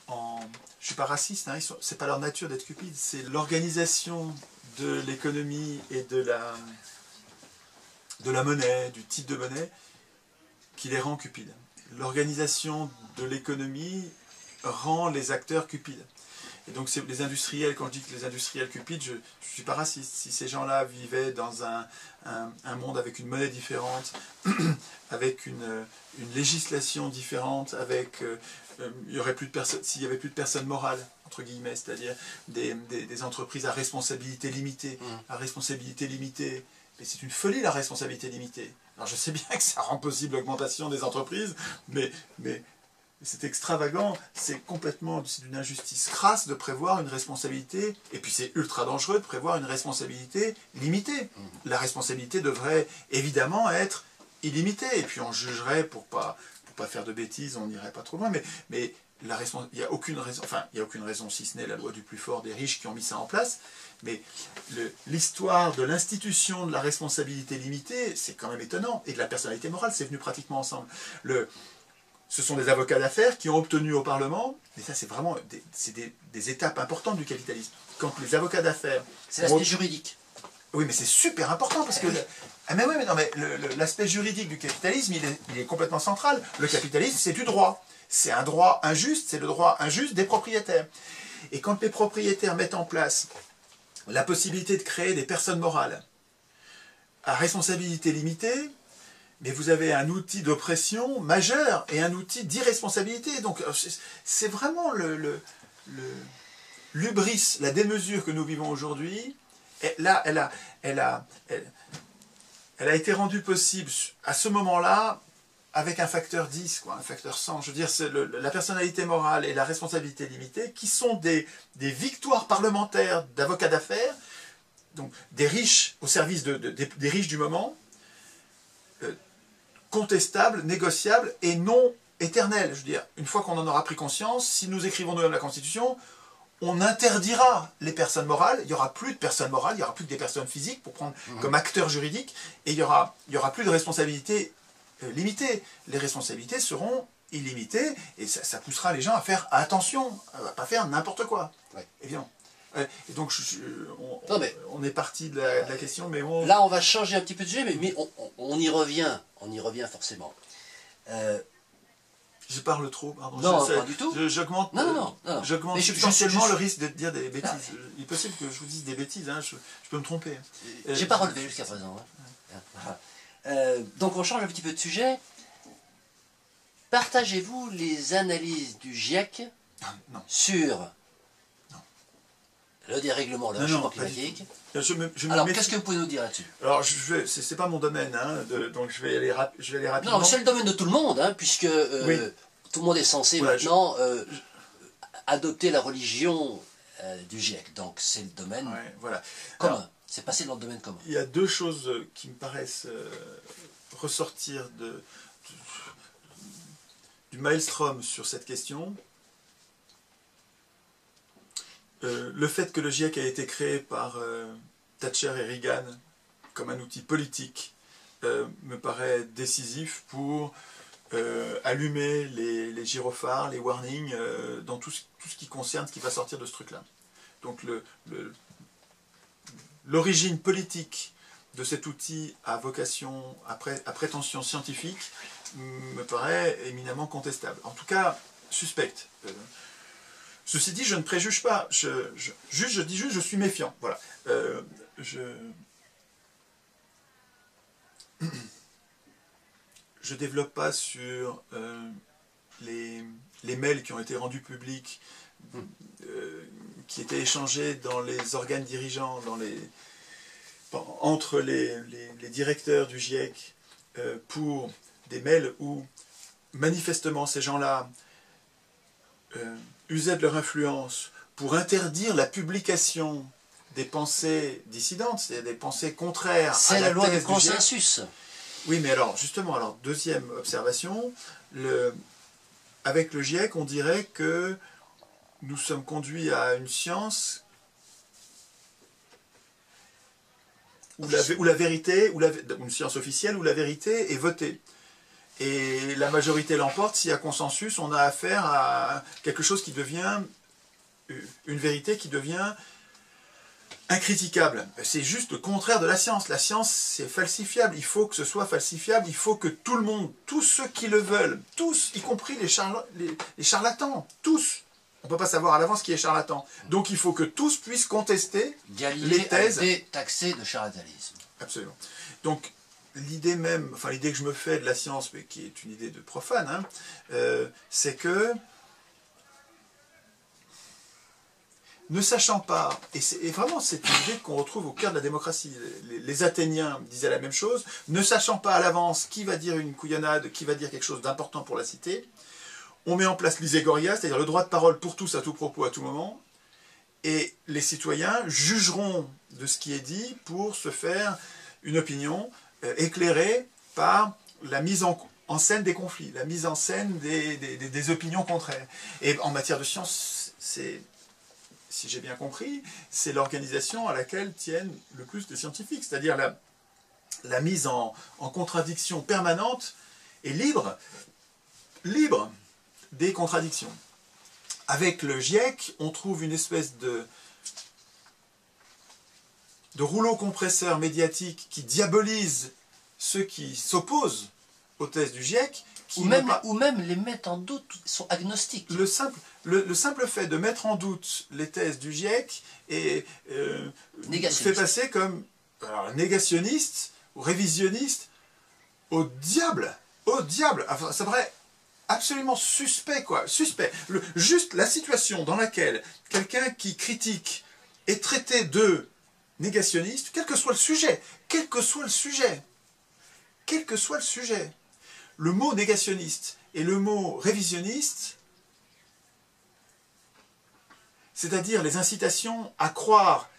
en... Je ne suis pas raciste, hein, c'est pas leur nature d'être cupides, c'est l'organisation de l'économie et de la monnaie, du type de monnaie, qui les rend cupides. L'organisation de l'économie rend les acteurs cupides. Et donc les industriels, quand je dis que les industriels cupides, je ne suis pas raciste. Si ces gens-là vivaient dans un monde avec une monnaie différente, avec une législation différente, avec il y aurait plus de personnes, s'il n'y avait plus de personnes morales, entre guillemets, c'est-à-dire des entreprises à responsabilité limitée, mais c'est une folie la responsabilité limitée. Alors je sais bien que ça rend possible l'augmentation des entreprises, mais c'est extravagant, c'est d'une injustice crasse de prévoir une responsabilité, et puis c'est ultra dangereux de prévoir une responsabilité limitée. La responsabilité devrait évidemment être illimitée, et puis on jugerait pour pas faire de bêtises, on n'irait pas trop loin, mais il n'y a aucune raison, il n'y a aucune raison si ce n'est la loi du plus fort des riches qui ont mis ça en place, mais l'histoire de l'institution de la responsabilité limitée, c'est quand même étonnant, et de la personnalité morale, c'est venu pratiquement ensemble. Ce sont des avocats d'affaires qui ont obtenu au Parlement, et ça c'est vraiment des étapes importantes du capitalisme. Quand les avocats d'affaires... C'est l'aspect juridique. Oui, mais c'est super important parce que... Ah mais oui, mais non, mais l'aspect juridique du capitalisme, il est complètement central. Le capitalisme, c'est du droit. C'est un droit injuste, c'est le droit injuste des propriétaires. Et quand les propriétaires mettent en place la possibilité de créer des personnes morales à responsabilité limitée, mais vous avez un outil d'oppression majeur et un outil d'irresponsabilité. Donc c'est vraiment l'hubris, la démesure que nous vivons aujourd'hui. Là, elle a été rendue possible à ce moment-là avec un facteur 10, un facteur 100. Je veux dire, c'est la personnalité morale et la responsabilité limitée qui sont des victoires parlementaires d'avocats d'affaires, donc des riches au service des riches du moment, contestable, négociable et non éternel. Je veux dire, une fois qu'on en aura pris conscience, si nous écrivons nous-mêmes la Constitution, on interdira les personnes morales, il n'y aura plus de personnes morales, il n'y aura plus que des personnes physiques pour prendre comme acteurs juridiques, et il n'y aura plus de responsabilités limitées. Les responsabilités seront illimitées, et ça poussera les gens à faire attention, à ne pas faire n'importe quoi, évidemment. Et donc, on est parti de la question, mais là, on va changer un petit peu de sujet, mais on y revient forcément. Je parle trop, pardon. Non, pas du tout. J'augmente substantiellement le risque de dire des bêtises. Il est possible que je vous dise des bêtises, hein, je peux me tromper. J'ai pas relevé jusqu'à présent. Hein. Donc, on change un petit peu de sujet. Partagez-vous les analyses du GIEC sur le dérèglement, le réchauffement climatique? Alors, qu'est-ce que vous pouvez nous dire là-dessus? Alors, c'est pas mon domaine, hein, donc je vais aller rapidement. Non, c'est le domaine de tout le monde, hein, puisque tout le monde est censé maintenant adopter la religion du GIEC. Donc, c'est le domaine commun. C'est passé dans le domaine commun. Il y a deux choses qui me paraissent ressortir du maelstrom sur cette question. Le fait que le GIEC a été créé par Thatcher et Reagan comme un outil politique me paraît décisif pour allumer les gyrophares, les warnings dans tout ce qui concerne ce qui va sortir de ce truc-là. Donc l'origine politique de cet outil à vocation, à prétention scientifique, me paraît éminemment contestable. En tout cas, suspecte. Ceci dit, je ne préjuge pas, je dis juste, je suis méfiant. Voilà. Je développe pas sur les mails qui ont été rendus publics, qui étaient échangés dans les organes dirigeants, entre les directeurs du GIEC, pour des mails où manifestement ces gens-là usaient de leur influence pour interdire la publication des pensées dissidentes, c'est-à-dire des pensées contraires à la thèse du GIEC. C'est la loi du consensus. Oui, mais alors, justement, deuxième observation, avec le GIEC, on dirait que nous sommes conduits à une science où la vérité, une science officielle, où la vérité est votée. Et la majorité l'emporte. S'il y a consensus, on a affaire à quelque chose qui devient une vérité qui devient incritiquable. C'est juste le contraire de la science. La science, c'est falsifiable. Il faut que ce soit falsifiable. Il faut que tout le monde, tous ceux qui le veulent, tous, y compris les charlatans, tous. On ne peut pas savoir à l'avance qui est charlatan. Donc il faut que tous puissent contester les thèses. Galilée a été taxé de charlatanisme. Absolument. Donc l'idée même, enfin l'idée que je me fais de la science, mais qui est une idée de profane, hein, c'est que ne sachant pas, et vraiment c'est une idée qu'on retrouve au cœur de la démocratie, les Athéniens disaient la même chose, ne sachant pas à l'avance qui va dire une couillonnade, qui va dire quelque chose d'important pour la cité, on met en place l'iségoria, c'est-à-dire le droit de parole pour tous à tout propos à tout moment, et les citoyens jugeront de ce qui est dit pour se faire une opinion éclairée par la mise en scène des conflits, la mise en scène des opinions contraires. Et en matière de science, c'est... si j'ai bien compris, c'est l'organisation à laquelle tiennent le plus les scientifiques, c'est-à-dire la mise en contradiction permanente et libre des contradictions. Avec le GIEC, on trouve une espèce de rouleau compresseur médiatique qui diabolise ceux qui s'opposent aux thèses du GIEC. Ou même les mettent en doute, sont agnostiques. Le simple fait de mettre en doute les thèses du GIEC fait passer comme négationniste ou révisionniste au diable. Au diable. Enfin, ça paraît absolument suspect, quoi. Suspect. Juste la situation dans laquelle quelqu'un qui critique est traité de négationniste, quel que soit le sujet, quel que soit le sujet, quel que soit le sujet. Le mot négationniste et le mot révisionniste, c'est-à-dire les incitations à croire,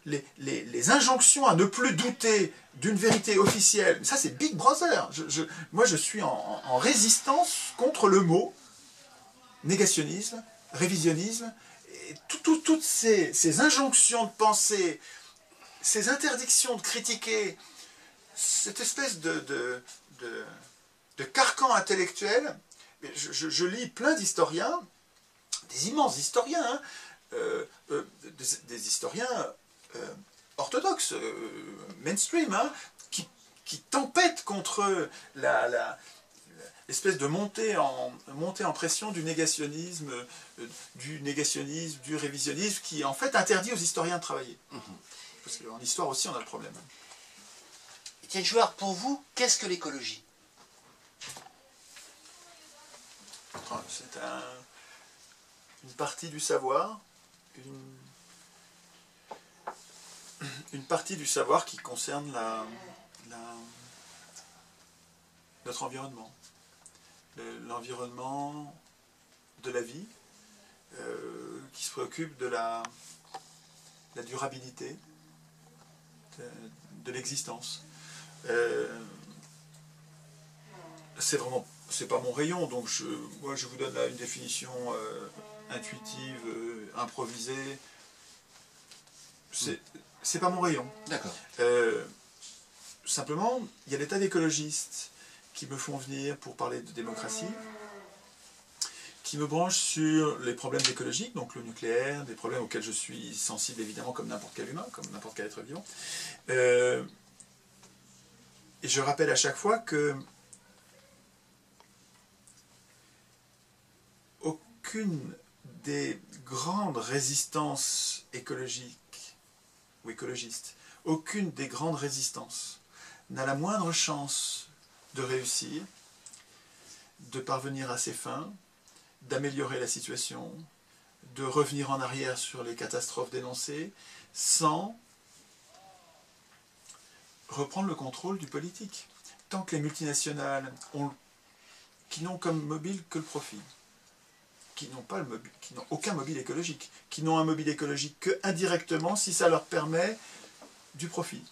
les injonctions à ne plus douter d'une vérité officielle, ça c'est Big Brother. Moi je suis en résistance contre le mot négationnisme, révisionnisme, et toutes ces injonctions de penser, ces interdictions de critiquer, cette espèce de carcan intellectuel. Je lis plein d'historiens, des immenses historiens, hein, des historiens orthodoxes, mainstream, hein, qui tempêtent contre l'espèce de montée en pression du négationnisme, du révisionnisme, qui en fait interdit aux historiens de travailler. Parce qu'en histoire aussi on a le problème. Étienne Chouard, pour vous, qu'est-ce que l'écologie? C'est une partie du savoir, une partie du savoir qui concerne notre environnement, l'environnement de la vie, qui se préoccupe de la durabilité de l'existence. C'est pas mon rayon, donc moi je vous donne là une définition intuitive, improvisée. C'est pas mon rayon. D'accord. Simplement, il y a des tas d'écologistes qui me font venir pour parler de démocratie, qui me branchent sur les problèmes écologiques, donc le nucléaire, des problèmes auxquels je suis sensible évidemment comme n'importe quel humain, comme n'importe quel être vivant. Et je rappelle à chaque fois que aucune des grandes résistances écologiques ou écologistes, aucune des grandes résistances n'a la moindre chance de réussir, de parvenir à ses fins, d'améliorer la situation, de revenir en arrière sur les catastrophes dénoncées, sans reprendre le contrôle du politique. Tant que les multinationales qui n'ont comme mobile que le profit, qui n'ont aucun mobile écologique, qui n'ont un mobile écologique que indirectement si ça leur permet du profit.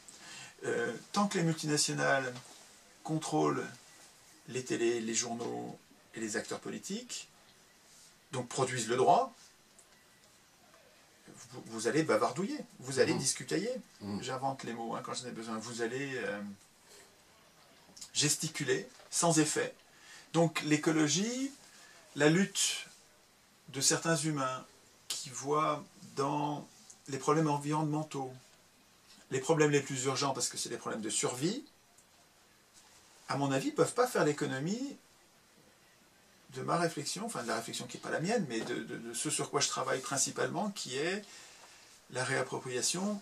Tant que les multinationales contrôlent les télés, les journaux et les acteurs politiques, donc produisent le droit, vous allez bavardouiller, vous allez discutailler. J'invente les mots quand j'en ai besoin. Vous allez gesticuler sans effet. Donc l'écologie, la lutte de certains humains qui voient dans les problèmes environnementaux, les problèmes les plus urgents parce que c'est des problèmes de survie, à mon avis, ne peuvent pas faire l'économie de ma réflexion, enfin de la réflexion qui n'est pas la mienne, mais de ce sur quoi je travaille principalement, qui est la réappropriation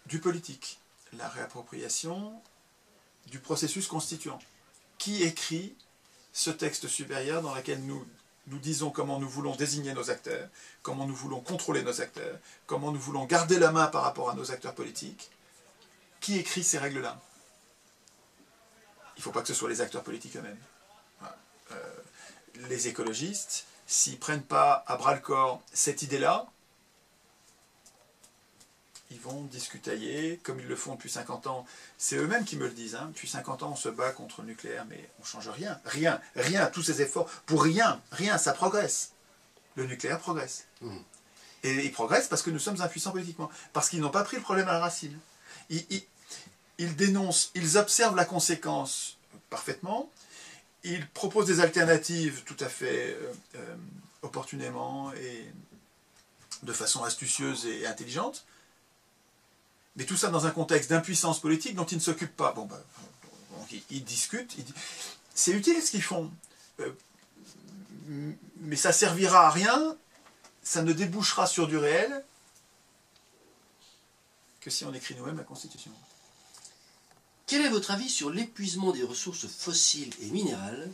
du politique, la réappropriation du processus constituant. Qui écrit ce texte supérieur dans lequel nous disons comment nous voulons désigner nos acteurs, comment nous voulons contrôler nos acteurs, comment nous voulons garder la main par rapport à nos acteurs politiques? Qui écrit ces règles-là? Il ne faut pas que ce soit les acteurs politiques eux-mêmes. Voilà. Les écologistes, s'ils ne prennent pas à bras-le-corps cette idée-là, ils vont discutailler, comme ils le font depuis 50 ans. C'est eux-mêmes qui me le disent. Depuis 50 ans, on se bat contre le nucléaire, mais on ne change rien. Rien, tous ces efforts, pour rien, ça progresse. Le nucléaire progresse. Et il progresse parce que nous sommes impuissants politiquement. Parce qu'ils n'ont pas pris le problème à la racine. Ils dénoncent, ils observent la conséquence parfaitement, ils proposent des alternatives tout à fait opportunément et de façon astucieuse et intelligente, mais tout ça dans un contexte d'impuissance politique dont ils ne s'occupent pas. Donc ils discutent, c'est utile ce qu'ils font, mais ça servira à rien, ça ne débouchera sur du réel que si on écrit nous-mêmes la Constitution. Quel est votre avis sur l'épuisement des ressources fossiles et minérales?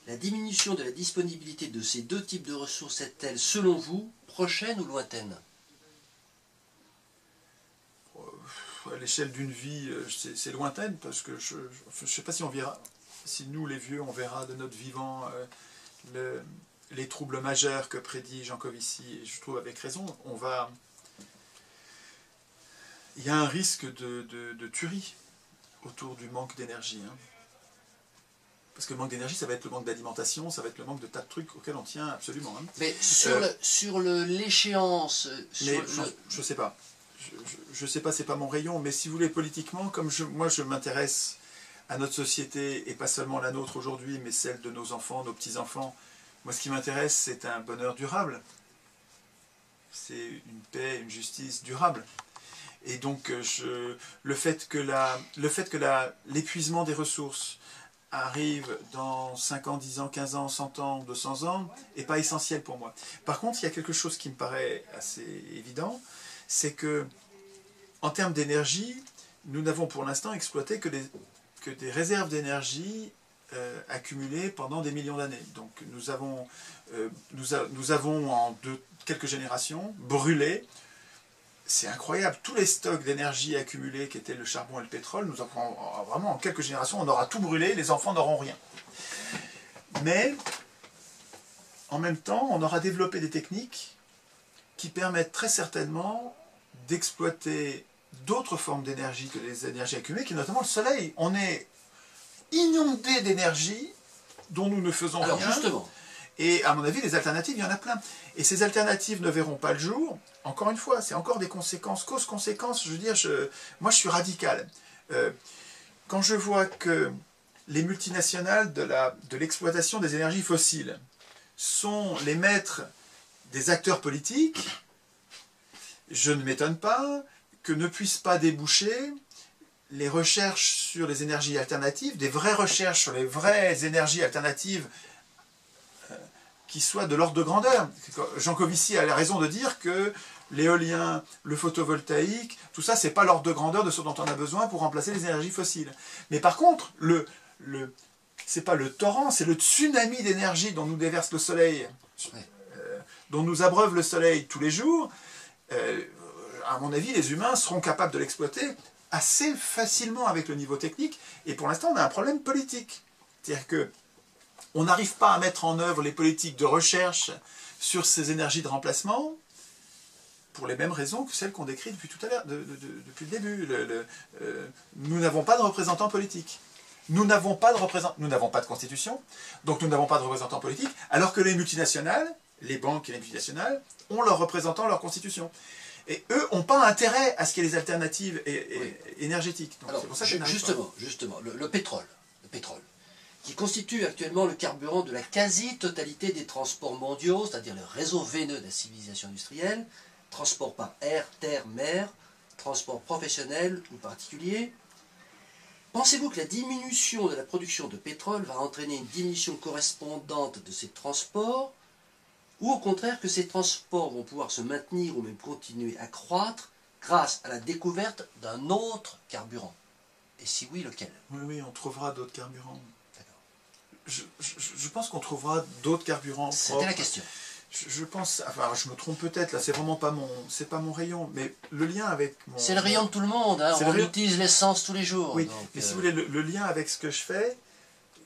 La diminution de la disponibilité de ces deux types de ressources est-elle, selon vous, prochaine ou lointaine? À l'échelle d'une vie, c'est lointaine, parce que je ne sais pas si on verra, si nous les vieux, on verra de notre vivant les troubles majeurs que prédit Jean Covici, et je trouve avec raison, il y a un risque de tuerie autour du manque d'énergie. Parce que le manque d'énergie, ça va être le manque d'alimentation, ça va être le manque de tas de trucs auxquels on tient absolument. Mais sur l'échéance... Je ne sais pas. Je ne sais pas, c'est pas mon rayon, mais si vous voulez, politiquement, comme moi je m'intéresse à notre société, et pas seulement la nôtre aujourd'hui, mais celle de nos enfants, nos petits-enfants, moi ce qui m'intéresse, c'est un bonheur durable. C'est une paix, une justice durable. Et donc, le fait que l'épuisement des ressources arrive dans 5 ans, 10 ans, 15 ans, 100 ans, 200 ans, n'est pas essentiel pour moi. Par contre, il y a quelque chose qui me paraît assez évident, c'est que, en termes d'énergie, nous n'avons pour l'instant exploité que des réserves d'énergie accumulées pendant des millions d'années. Donc, nous avons en quelques générations brûlé. C'est incroyable, tous les stocks d'énergie accumulés qui étaient le charbon et le pétrole, nous avons vraiment en quelques générations, on aura tout brûlé, les enfants n'auront rien. Mais, en même temps, on aura développé des techniques qui permettent très certainement d'exploiter d'autres formes d'énergie que les énergies accumulées, qui est notamment le soleil. On est inondé d'énergie dont nous ne faisons rien. Alors justement. Et à mon avis, les alternatives, il y en a plein. Et ces alternatives ne verront pas le jour. Encore une fois, c'est encore des conséquences, causes-conséquences. Je veux dire, moi je suis radical. Quand je vois que les multinationales de l'exploitation des énergies fossiles sont les maîtres des acteurs politiques, je ne m'étonne pas que ne puissent pas déboucher les recherches sur les énergies alternatives, des vraies recherches sur les vraies énergies alternatives qui soient de l'ordre de grandeur. Jean Covici a raison de dire que l'éolien, le photovoltaïque, tout ça, c'est pas l'ordre de grandeur de ce dont on a besoin pour remplacer les énergies fossiles. Mais par contre, c'est pas le torrent, c'est le tsunami d'énergie dont nous déverse le soleil, dont nous abreuve le soleil tous les jours. À mon avis, les humains seront capables de l'exploiter assez facilement avec le niveau technique, et pour l'instant, on a un problème politique. C'est-à-dire que on n'arrive pas à mettre en œuvre les politiques de recherche sur ces énergies de remplacement pour les mêmes raisons que celles qu'on décrit depuis tout à l'heure, depuis le début. Nous n'avons pas de représentants politiques. Nous n'avons pas de constitution, donc nous n'avons pas de représentants politiques, alors que les multinationales, les banques et les multinationales ont leurs représentants, leur constitution. Et eux n'ont pas intérêt à ce qu'il y ait des alternatives énergétiques. Donc alors, c'est pour ça justement, le pétrole, qui constitue actuellement le carburant de la quasi-totalité des transports mondiaux, c'est-à-dire le réseau veineux de la civilisation industrielle, transport par air, terre, mer, transport professionnel ou particulier. Pensez-vous que la diminution de la production de pétrole va entraîner une diminution correspondante de ces transports, ou au contraire que ces transports vont pouvoir se maintenir ou même continuer à croître grâce à la découverte d'un autre carburant? Et si oui, lequel? Oui, on trouvera d'autres carburants. D'accord. Je pense qu'on trouvera d'autres carburants. C'était la question. Je pense, enfin je me trompe peut-être, là c'est vraiment pas mon rayon, mais le lien avec mon... C'est le rayon de tout le monde, hein. On utilise l'essence tous les jours. Oui, donc, mais si vous voulez, le lien avec ce que je fais,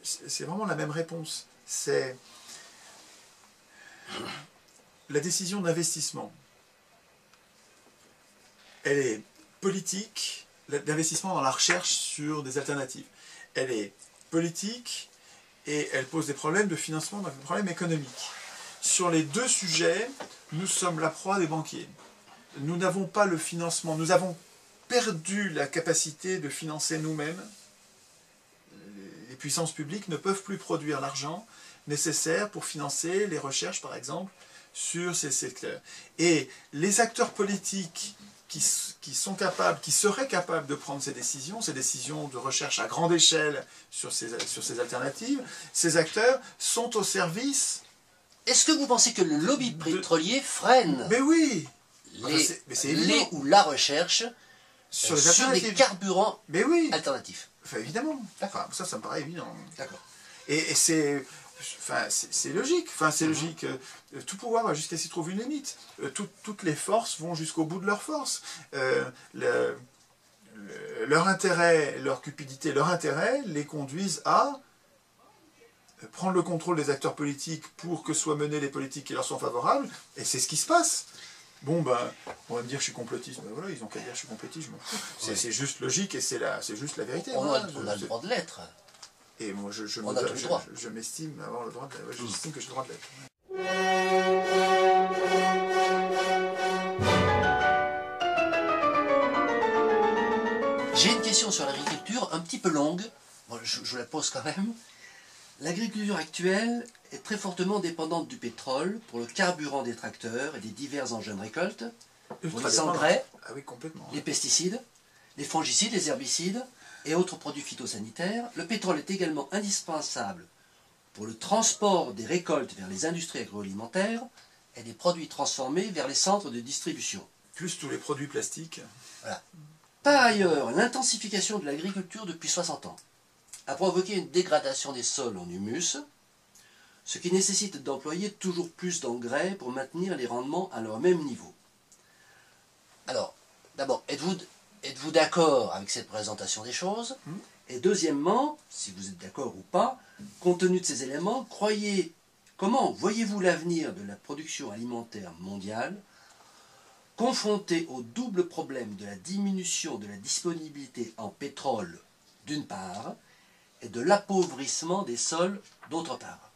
c'est vraiment la même réponse. C'est la décision d'investissement. Elle est politique, l'investissement dans la recherche sur des alternatives. Elle est politique et elle pose des problèmes de financement, donc des problèmes économiques. Sur les deux sujets, nous sommes la proie des banquiers. Nous n'avons pas le financement, nous avons perdu la capacité de financer nous-mêmes. Les puissances publiques ne peuvent plus produire l'argent nécessaire pour financer les recherches, par exemple, sur ces secteurs. Et les acteurs politiques qui seraient capables de prendre ces décisions de recherche à grande échelle sur ces alternatives, ces acteurs sont au service... Est-ce que vous pensez que le lobby pétrolier freine mais oui, les ou la recherche sur des carburants alternatifs? Enfin, évidemment. Enfin, ça me paraît évident. D'accord. Et c'est logique. Enfin, c'est logique. Tout pouvoir va jusqu'à s'y trouver une limite. Toutes les forces vont jusqu'au bout de leur force. Leur intérêt, leur cupidité, leur intérêt les conduisent à prendre le contrôle des acteurs politiques pour que soient menées les politiques qui leur sont favorables, et c'est ce qui se passe. Bon, ben, on va me dire que je suis complotiste, ben voilà, ils ont qu'à dire que je suis complotiste, je m'en fous. C'est juste logique et c'est juste la vérité. On a le droit de l'être. Et moi, je m'estime avoir le droit de l'être. J'estime que j'ai le droit de l'être. J'ai une question sur l'agriculture, un petit peu longue, bon, je vous la pose quand même. L'agriculture actuelle est très fortement dépendante du pétrole pour le carburant des tracteurs et des divers engins de récolte, pour les engrais, les pesticides, les fongicides, les herbicides et autres produits phytosanitaires. Le pétrole est également indispensable pour le transport des récoltes vers les industries agroalimentaires et des produits transformés vers les centres de distribution. Plus tous les produits plastiques. Voilà. Par ailleurs, l'intensification de l'agriculture depuis 60 ans a provoqué une dégradation des sols en humus, ce qui nécessite d'employer toujours plus d'engrais pour maintenir les rendements à leur même niveau. Alors, d'abord, êtes-vous d'accord avec cette présentation des choses? Et deuxièmement, si vous êtes d'accord ou pas, compte tenu de ces éléments, comment voyez-vous l'avenir de la production alimentaire mondiale confrontée au double problème de la diminution de la disponibilité en pétrole d'une part, et de l'appauvrissement des sols d'autre part?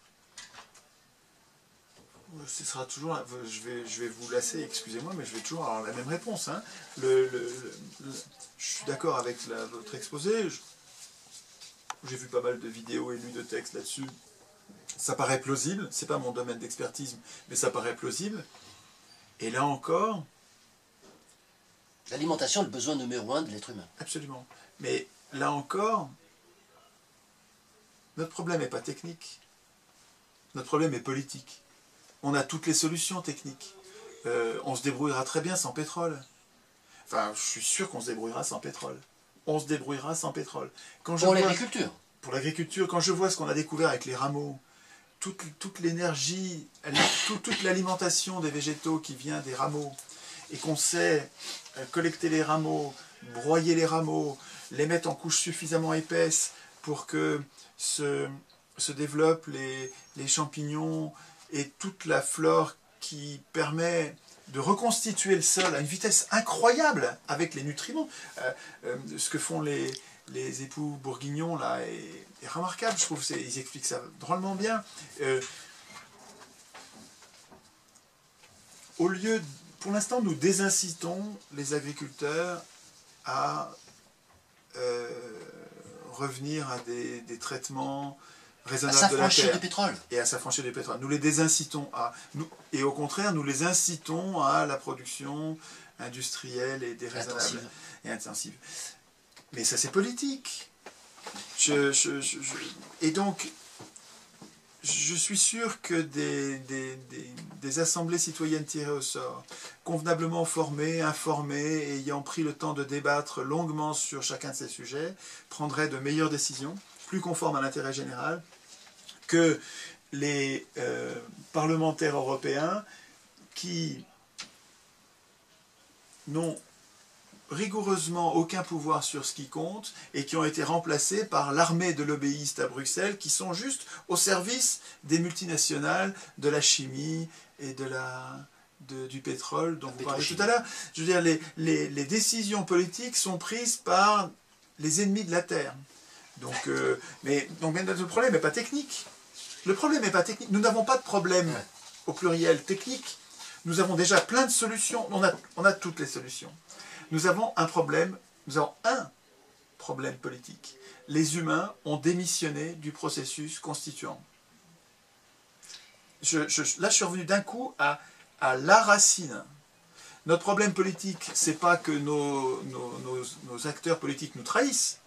Ce sera toujours, je vais vous lasser, excusez-moi, mais je vais toujours avoir la même réponse. Hein. Je suis d'accord avec votre exposé. J'ai vu pas mal de vidéos et lu de textes là-dessus. Ça paraît plausible. C'est pas mon domaine d'expertise, mais ça paraît plausible. Et là encore... L'alimentation est le besoin numéro 1 de l'être humain. Absolument. Mais là encore... Notre problème n'est pas technique, notre problème est politique. On a toutes les solutions techniques. On se débrouillera très bien sans pétrole. Enfin, je suis sûr qu'on se débrouillera sans pétrole. On se débrouillera sans pétrole. Pour l'agriculture. Pour l'agriculture, quand je vois ce qu'on a découvert avec les rameaux, toute l'énergie, toute l'alimentation des végétaux qui vient des rameaux, et qu'on sait collecter les rameaux, broyer les rameaux, les mettre en couches suffisamment épaisses pour que se développent les champignons et toute la flore qui permet de reconstituer le sol à une vitesse incroyable avec les nutriments. Ce que font les époux bourguignons là est remarquable, je trouve. Ils expliquent ça drôlement bien. pour l'instant, nous désincitons les agriculteurs à revenir à des traitements raisonnables de la terre. Du pétrole. Et à s'affranchir du pétrole. Nous les désincitons et au contraire, nous les incitons à la production industrielle et déraisonnable et intensive. Mais ça, c'est politique. Et donc, je suis sûr que des assemblées citoyennes tirées au sort, convenablement formées, informées, ayant pris le temps de débattre longuement sur chacun de ces sujets, prendraient de meilleures décisions, plus conformes à l'intérêt général, que les parlementaires européens qui n'ont rigoureusement aucun pouvoir sur ce qui compte et qui ont été remplacés par l'armée de lobbyistes à Bruxelles qui sont juste au service des multinationales, de la chimie et du pétrole dont vous parlez tout à l'heure. Je veux dire, les décisions politiques sont prises par les ennemis de la Terre. Donc le problème n'est pas technique. Le problème n'est pas technique. Nous n'avons pas de problème au pluriel technique. Nous avons déjà plein de solutions. On a toutes les solutions. Nous avons un problème politique. Les humains ont démissionné du processus constituant. Là, je suis revenu d'un coup à la racine. Notre problème politique, c'est pas que nos acteurs politiques nous trahissent.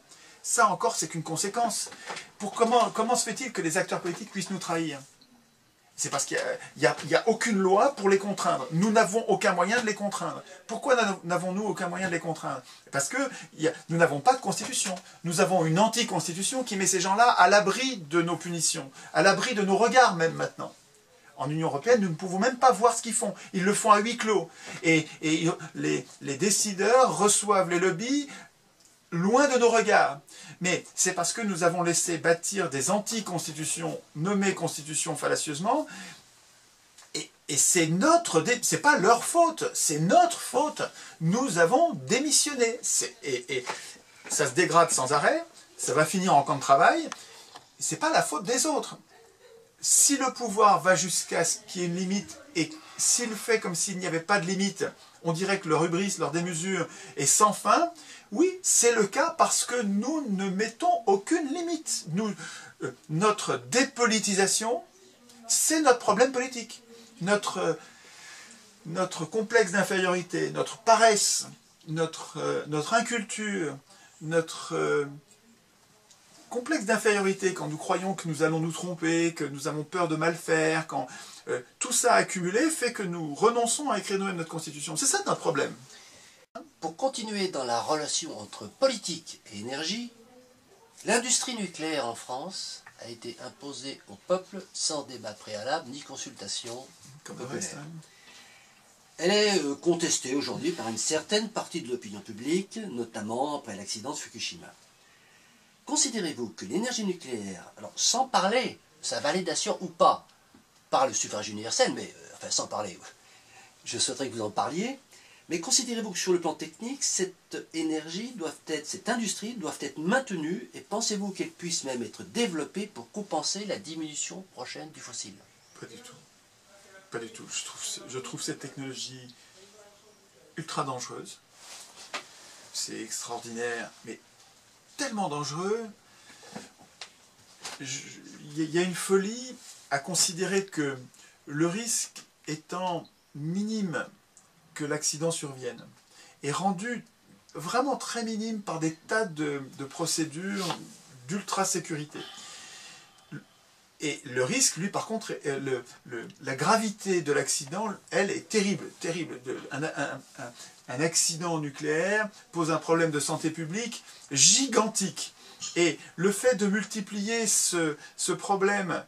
Ça encore, c'est qu'une conséquence. Comment se fait-il que les acteurs politiques puissent nous trahir? C'est parce qu'il n'y a aucune loi pour les contraindre. Nous n'avons aucun moyen de les contraindre. Pourquoi n'avons-nous aucun moyen de les contraindre? Parce que nous n'avons pas de constitution. Nous avons une anti-constitution qui met ces gens-là à l'abri de nos punitions, à l'abri de nos regards même maintenant. En Union européenne, nous ne pouvons même pas voir ce qu'ils font. Ils le font à huis clos. Et les décideurs reçoivent les lobbies loin de nos regards. Mais c'est parce que nous avons laissé bâtir des anti-constitutions nommées constitutions fallacieusement, et c'est pas leur faute, c'est notre faute. Nous avons démissionné. Et ça se dégrade sans arrêt, ça va finir en camp de travail, c'est pas la faute des autres. Si le pouvoir va jusqu'à ce qu'il y ait une limite, et s'il fait comme s'il n'y avait pas de limite, on dirait que leur hubris, leur démesure est sans fin. Oui, c'est le cas parce que nous ne mettons aucune limite. Notre dépolitisation, c'est notre problème politique. Notre complexe d'infériorité, notre paresse, notre inculture, notre complexe d'infériorité quand nous croyons que nous allons nous tromper, que nous avons peur de mal faire, quand tout ça accumulé fait que nous renonçons à écrire nous-mêmes notre constitution. C'est ça notre problème. Pour continuer dans la relation entre politique et énergie, l'industrie nucléaire en France a été imposée au peuple sans débat préalable ni consultation populaire. Elle est contestée aujourd'hui par une certaine partie de l'opinion publique, notamment après l'accident de Fukushima. Considérez-vous que l'énergie nucléaire, alors sans parler de sa validation ou pas par le suffrage universel, mais enfin sans parler, je souhaiterais que vous en parliez, mais considérez-vous que sur le plan technique, cette industrie doivent être maintenue, et pensez-vous qu'elle puisse même être développée pour compenser la diminution prochaine du fossile? Pas du tout. Pas du tout. Je trouve cette technologie ultra dangereuse. C'est extraordinaire, mais tellement dangereux. Il y a une folie à considérer que le risque étant minime que l'accident survienne est rendu vraiment très minime par des tas de procédures d'ultra-sécurité. Et le risque, lui, par contre, la gravité de l'accident, elle, est terrible, terrible. Un accident nucléaire pose un problème de santé publique gigantique. Et le fait de multiplier ce problème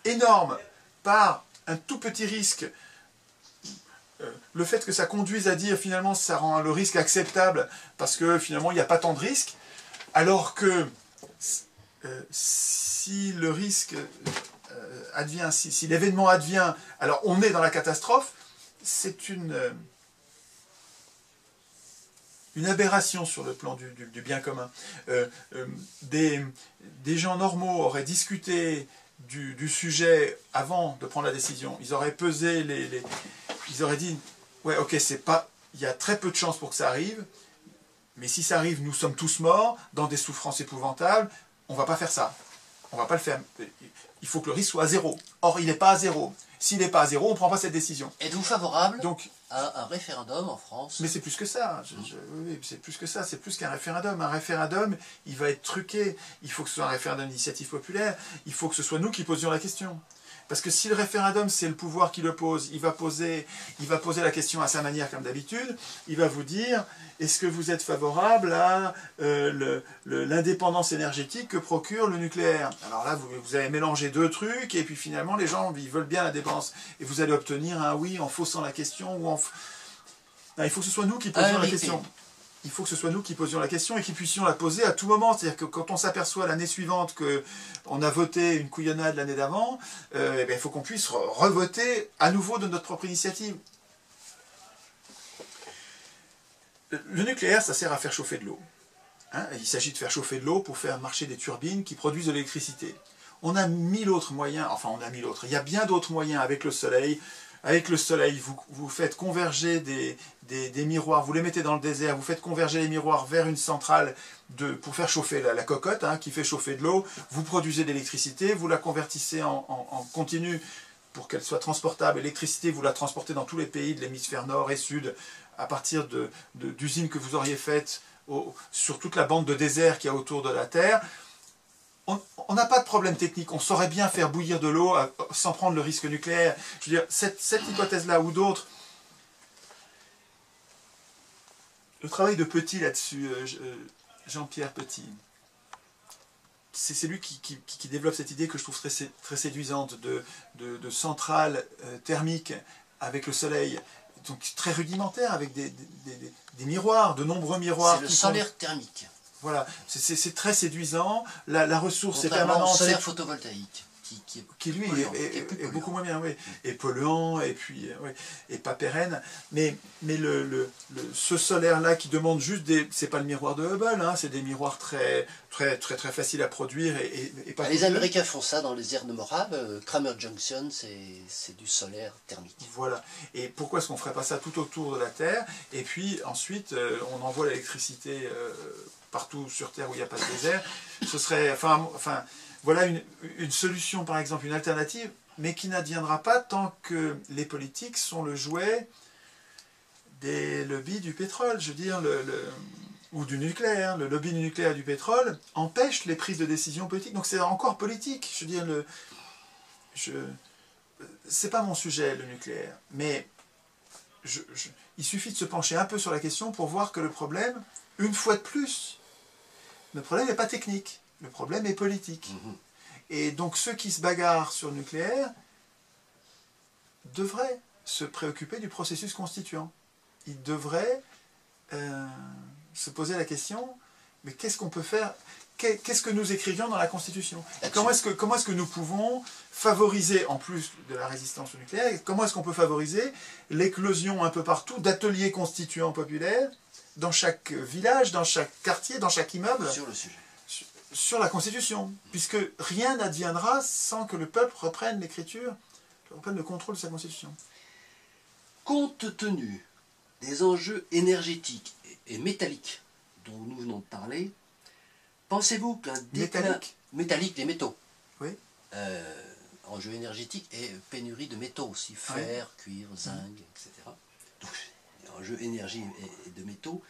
énorme par un tout petit risque, le fait que ça conduise à dire finalement ça rend le risque acceptable parce que finalement il n'y a pas tant de risques, alors que si le risque advient, si l'événement advient, alors on est dans la catastrophe, c'est une aberration sur le plan du bien commun. Des gens normaux auraient discuté du sujet avant de prendre la décision, ils auraient pesé ils auraient dit, ouais, ok, c'est pas, il y a très peu de chances pour que ça arrive, mais si ça arrive, nous sommes tous morts, dans des souffrances épouvantables, on ne va pas faire ça. On ne va pas le faire. Il faut que le risque soit à 0. Or, il n'est pas à 0. S'il n'est pas à 0, on ne prend pas cette décision. Êtes-vous favorable Donc, à un référendum en France? Mais c'est plus que ça. Oui, c'est plus que ça. C'est plus qu'un référendum. Un référendum, il va être truqué. Il faut que ce soit un référendum d'initiative populaire. Il faut que ce soit nous qui posions la question. Parce que si le référendum, c'est le pouvoir qui le pose, il va poser la question à sa manière comme d'habitude. Il va vous dire, est-ce que vous êtes favorable à l'indépendance énergétique que procure le nucléaire? Alors là, vous avez mélangé deux trucs, et puis finalement, les gens, ils veulent bien l'indépendance. Et vous allez obtenir un oui en faussant la question. Ou en... Non, il faut que ce soit nous qui posions la question. Il faut que ce soit nous qui posions la question et qui puissions la poser à tout moment. C'est-à-dire que quand on s'aperçoit l'année suivante qu'on a voté une couillonnade l'année d'avant, eh bien, il faut qu'on puisse revoter à nouveau de notre propre initiative. Le nucléaire, ça sert à faire chauffer de l'eau. Hein, il s'agit de faire chauffer de l'eau pour faire marcher des turbines qui produisent de l'électricité. On a 1000 autres moyens, enfin on a 1000 autres, il y a bien d'autres moyens avec le soleil. Avec le soleil, vous faites converger des miroirs, vous les mettez dans le désert, vous faites converger les miroirs vers une centrale pour faire chauffer la cocotte, hein, qui fait chauffer de l'eau. Vous produisez de l'électricité, vous la convertissez en continu pour qu'elle soit transportable. L'électricité, vous la transportez dans tous les pays de l'hémisphère nord et sud à partir d'usines que vous auriez faites sur toute la bande de désert qu'il y a autour de la Terre. On n'a pas de problème technique, on saurait bien faire bouillir de l'eau sans prendre le risque nucléaire. Je veux dire, cette hypothèse-là ou d'autres, le travail de Petit là-dessus, Jean-Pierre Petit, c'est lui qui développe cette idée que je trouve très séduisante de centrale thermique avec le soleil, donc très rudimentaire, avec des miroirs, de nombreux miroirs. C'est le solaire thermique. Voilà, c'est très séduisant, la ressource est permanente. Le solaire photovoltaïque, qui lui est beaucoup moins bien, oui, et polluant, et puis et pas pérenne. Mais ce solaire-là qui demande juste c'est pas le miroir de Hubble, hein, c'est des miroirs très faciles à produire et pas. Les Américains font ça dans les aires de Morave. Cramer Junction, c'est du solaire thermique. Voilà. Et pourquoi est-ce qu'on ferait pas ça tout autour de la Terre? Et puis ensuite, on envoie l'électricité partout sur Terre où il n'y a pas de désert. Ce serait, voilà une solution, par exemple, une alternative, mais qui n'adviendra pas tant que les politiques sont le jouet des lobbies du pétrole. Je veux dire, ou du nucléaire. Le lobby du nucléaire et du pétrole empêche les prises de décision politiques. Donc c'est encore politique. Je veux dire, c'est pas mon sujet, le nucléaire. Mais il suffit de se pencher un peu sur la question pour voir que le problème, une fois de plus, le problème n'est pas technique, le problème est politique. Et donc ceux qui se bagarrent sur le nucléaire devraient se préoccuper du processus constituant. Ils devraient se poser la question, mais qu'est-ce qu'on peut faire? Qu'est-ce que nous écrivions dans la Constitution? Comment est-ce que nous pouvons favoriser, en plus de la résistance au nucléaire, comment est-ce qu'on peut favoriser l'éclosion un peu partout d'ateliers constituants populaires dans chaque village, dans chaque quartier, dans chaque immeuble, sur le sujet, sur la Constitution, puisque rien n'adviendra sans que le peuple reprenne l'écriture, reprenne le contrôle de sa Constitution. Compte tenu des enjeux énergétiques et métalliques dont nous venons de parler, pensez-vous qu'un déclin... Métallique, des métaux. Oui. Enjeu énergétique et pénurie de métaux aussi, fer, cuivre, zinc, etc. Donc, enjeu énergie et de métaux.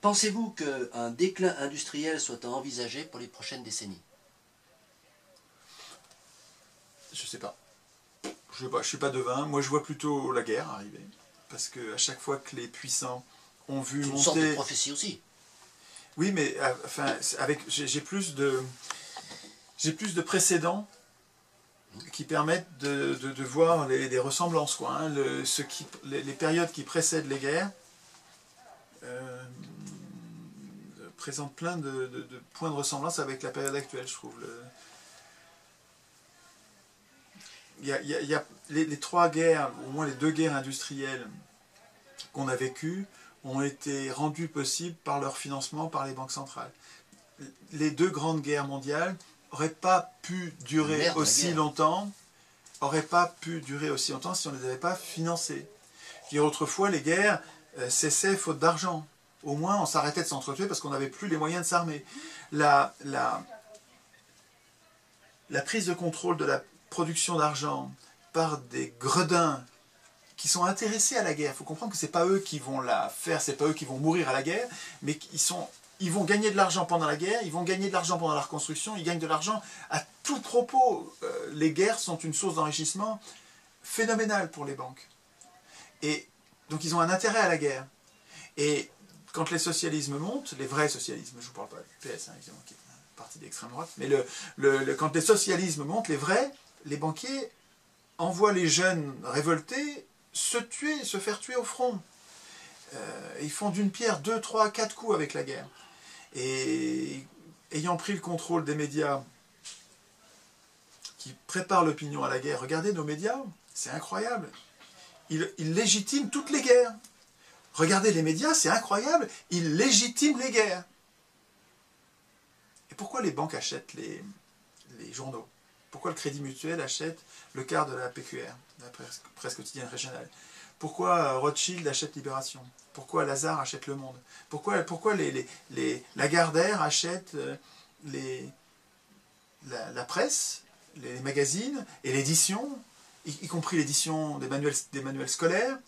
Pensez-vous qu'un déclin industriel soit à envisager pour les prochaines décennies? Je ne sais pas. Je ne suis pas devin. Moi, je vois plutôt la guerre arriver. Parce qu'à chaque fois que les puissants ont vu monter... C'est une sorte de prophétie aussi. Oui, mais j'ai plus de précédents qui permettent de voir des ressemblances, quoi, hein. Les périodes qui précèdent les guerres présentent plein de points de ressemblance avec la période actuelle, je trouve. Il y a les trois guerres, au moins les deux guerres industrielles qu'on a vécues, ont été rendues possibles par leur financement par les banques centrales. Les deux grandes guerres mondiales n'auraient pas pu durer aussi longtemps si on ne les avait pas financées. Je veux dire, autrefois, les guerres cessaient faute d'argent. Au moins, on s'arrêtait de s'entretuer parce qu'on n'avait plus les moyens de s'armer. La prise de contrôle de la production d'argent par des gredins qui sont intéressés à la guerre. Il faut comprendre que ce n'est pas eux qui vont la faire, ce n'est pas eux qui vont mourir à la guerre, mais ils vont gagner de l'argent pendant la guerre, ils vont gagner de l'argent pendant la reconstruction, ils gagnent de l'argent à tout propos. Les guerres sont une source d'enrichissement phénoménale pour les banques. Et donc ils ont un intérêt à la guerre. Et quand les socialismes montent, les vrais socialismes, je ne vous parle pas du PS, évidemment, qui est un parti d'extrême droite, mais quand les socialismes montent, les vrais, les banquiers envoient les jeunes révoltés se faire tuer au front. Ils font d'une pierre 2, 3, 4 coups avec la guerre. Et ayant pris le contrôle des médias qui préparent l'opinion à la guerre, regardez nos médias, c'est incroyable. Ils légitiment toutes les guerres. Regardez les médias, c'est incroyable, ils légitiment les guerres. Et pourquoi les banques achètent les journaux? Pourquoi le Crédit Mutuel achète le quart de la PQR, la presse quotidienne régionale? Pourquoi Rothschild achète Libération? Pourquoi Lazare achète Le Monde? Pourquoi Lagardère achète la presse, les magazines et l'édition, y compris l'édition des manuels scolaires?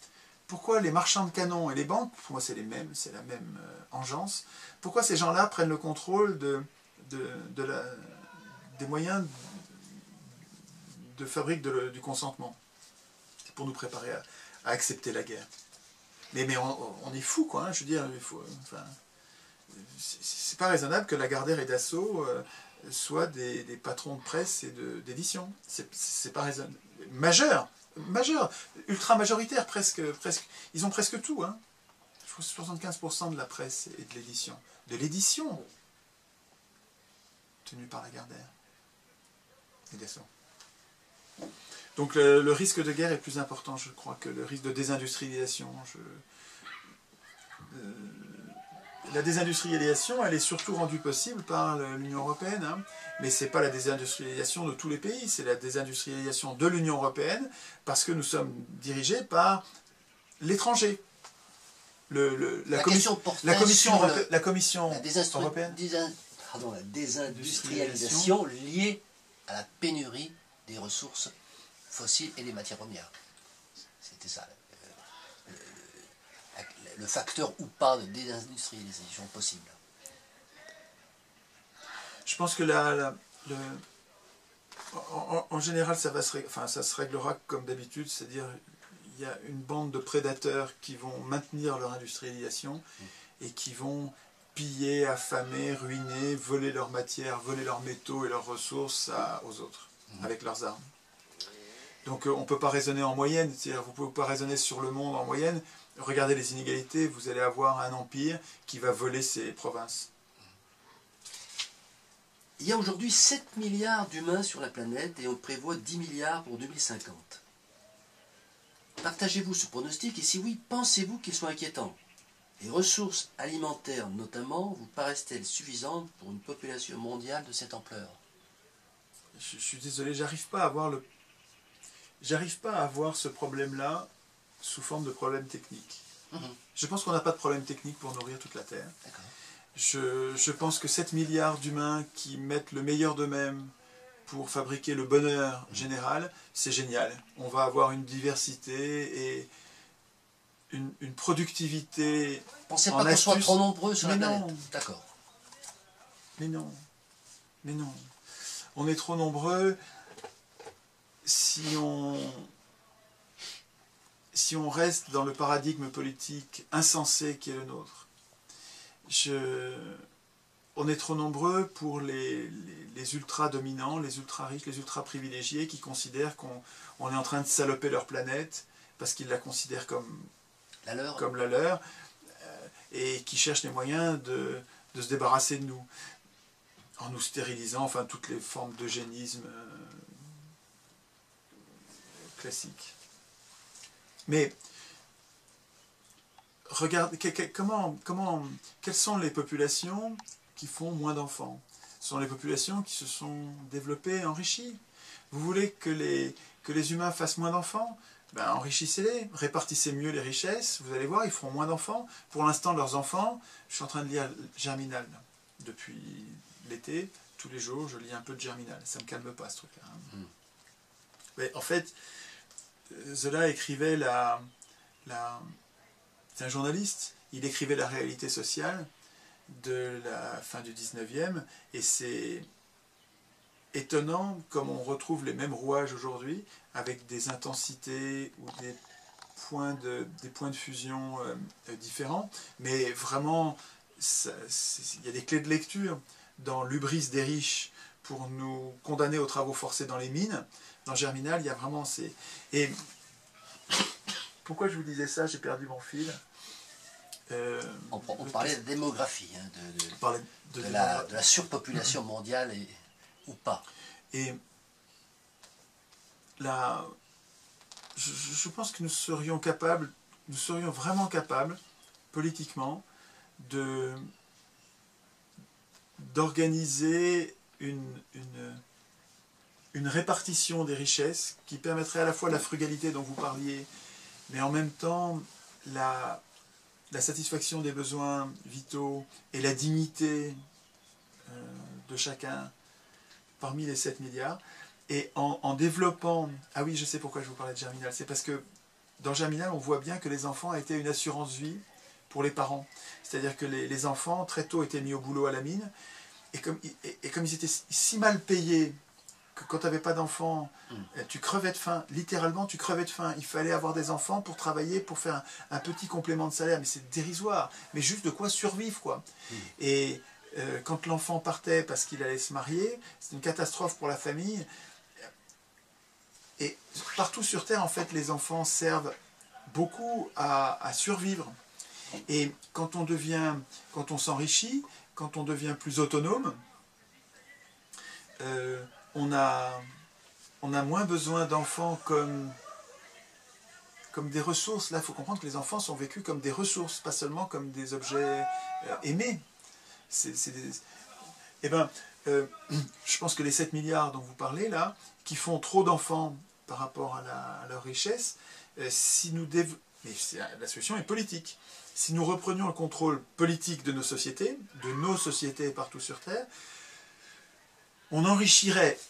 Pourquoi les marchands de canons et les banques, pour moi c'est la même engeance, pourquoi ces gens-là prennent le contrôle des moyens de fabrique du consentement? C'est pour nous préparer à accepter la guerre. Mais on est fou, quoi. Hein, je veux dire, c'est pas raisonnable que Lagardère et Dassault soient des patrons de presse et d'édition. C'est pas raisonnable. Majeur, ultra majoritaire, presque. Ils ont presque tout. Hein. Je crois 75% de la presse et de l'édition. De l'édition tenue par Lagardère et Dassault. Donc le risque de guerre est plus important, je crois, que le risque de désindustrialisation. La désindustrialisation, elle est surtout rendue possible par l'Union européenne, hein, mais ce n'est pas la désindustrialisation de tous les pays, c'est la désindustrialisation de l'Union européenne, parce que nous sommes dirigés par l'étranger. La Commission européenne. La désindustrialisation liée à la pénurie des ressources fossiles et des matières premières. C'était ça, le facteur ou pas de désindustrialisation possible. Je pense que en général, ça se réglera comme d'habitude, c'est-à-dire il y a une bande de prédateurs qui vont maintenir leur industrialisation et qui vont piller, affamer, ruiner, voler leurs matières, voler leurs métaux et leurs ressources aux autres, avec leurs armes. Donc on ne peut pas raisonner en moyenne, c'est-à-dire vous ne pouvez pas raisonner sur le monde en moyenne. Regardez les inégalités, vous allez avoir un empire qui va voler ses provinces. Il y a aujourd'hui 7 milliards d'humains sur la planète et on prévoit 10 milliards pour 2050. Partagez-vous ce pronostic et si oui, pensez-vous qu'ils sont inquiétants? Les ressources alimentaires notamment vous paraissent-elles suffisantes pour une population mondiale de cette ampleur? Je suis désolé, j'arrive pas à voir ce problème-là sous forme de problème technique. Je pense qu'on n'a pas de problème technique pour nourrir toute la Terre. Je pense que 7 milliards d'humains qui mettent le meilleur d'eux-mêmes pour fabriquer le bonheur général, c'est génial. On va avoir une diversité et une productivité. Pensez pas qu'on soit trop nombreux sur la planète. D'accord. Mais non. On est trop nombreux si on reste dans le paradigme politique insensé qui est le nôtre. On est trop nombreux pour les ultra-dominants, les ultra-riches, les ultra-privilégiés qui considèrent qu'on est en train de saloper leur planète parce qu'ils la considèrent comme la leur et qui cherchent les moyens de se débarrasser de nous en nous stérilisant, enfin toutes les formes d'eugénisme classiques. Mais regarde, quelles sont les populations qui font moins d'enfants? Ce sont les populations qui se sont développées, enrichies. Vous voulez que les humains fassent moins d'enfants? ben, enrichissez-les, répartissez mieux les richesses, vous allez voir, ils feront moins d'enfants. Pour l'instant, leurs enfants, je suis en train de lire Germinal depuis l'été, tous les jours, je lis un peu de Germinal, ça ne me calme pas ce truc-là. Hein. Mais en fait, Zola écrivait c'est un journaliste, il écrivait la réalité sociale de la fin du 19e, et c'est étonnant comme on retrouve les mêmes rouages aujourd'hui, avec des intensités ou des points de fusion différents, mais vraiment, il y a des clés de lecture dans l'hubris des riches pour nous condamner aux travaux forcés dans les mines. Dans Germinal, il y a vraiment ces... Et pourquoi je vous disais ça? J'ai perdu mon fil. On parlait de démographie, hein, de la surpopulation mondiale ou pas. Et là, je pense que nous serions vraiment capables, politiquement, d'organiser une répartition des richesses qui permettrait à la fois la frugalité dont vous parliez, mais en même temps la satisfaction des besoins vitaux et la dignité de chacun parmi les 7 milliards, et en développant... Ah oui, je sais pourquoi je vous parlais de Germinal, c'est parce que dans Germinal, on voit bien que les enfants étaient une assurance vie pour les parents. C'est-à-dire que les enfants, très tôt, étaient mis au boulot à la mine, et comme ils étaient si mal payés que quand tu n'avais pas d'enfants, tu crevais de faim. Littéralement, tu crevais de faim. Il fallait avoir des enfants pour travailler, pour faire un petit complément de salaire. Mais c'est dérisoire. Mais juste de quoi survivre, quoi. Et quand l'enfant partait parce qu'il allait se marier, c'était une catastrophe pour la famille. Et partout sur Terre, en fait, les enfants servent beaucoup à survivre. Et quand on s'enrichit, quand on devient plus autonome, on a moins besoin d'enfants comme des ressources. Là, il faut comprendre que les enfants sont vécus comme des ressources, pas seulement comme des objets aimés. Je pense que les 7 milliards dont vous parlez, là, qui font trop d'enfants par rapport à leur richesse, la solution est politique. Si nous reprenions le contrôle politique de nos sociétés partout sur Terre, on enrichirait,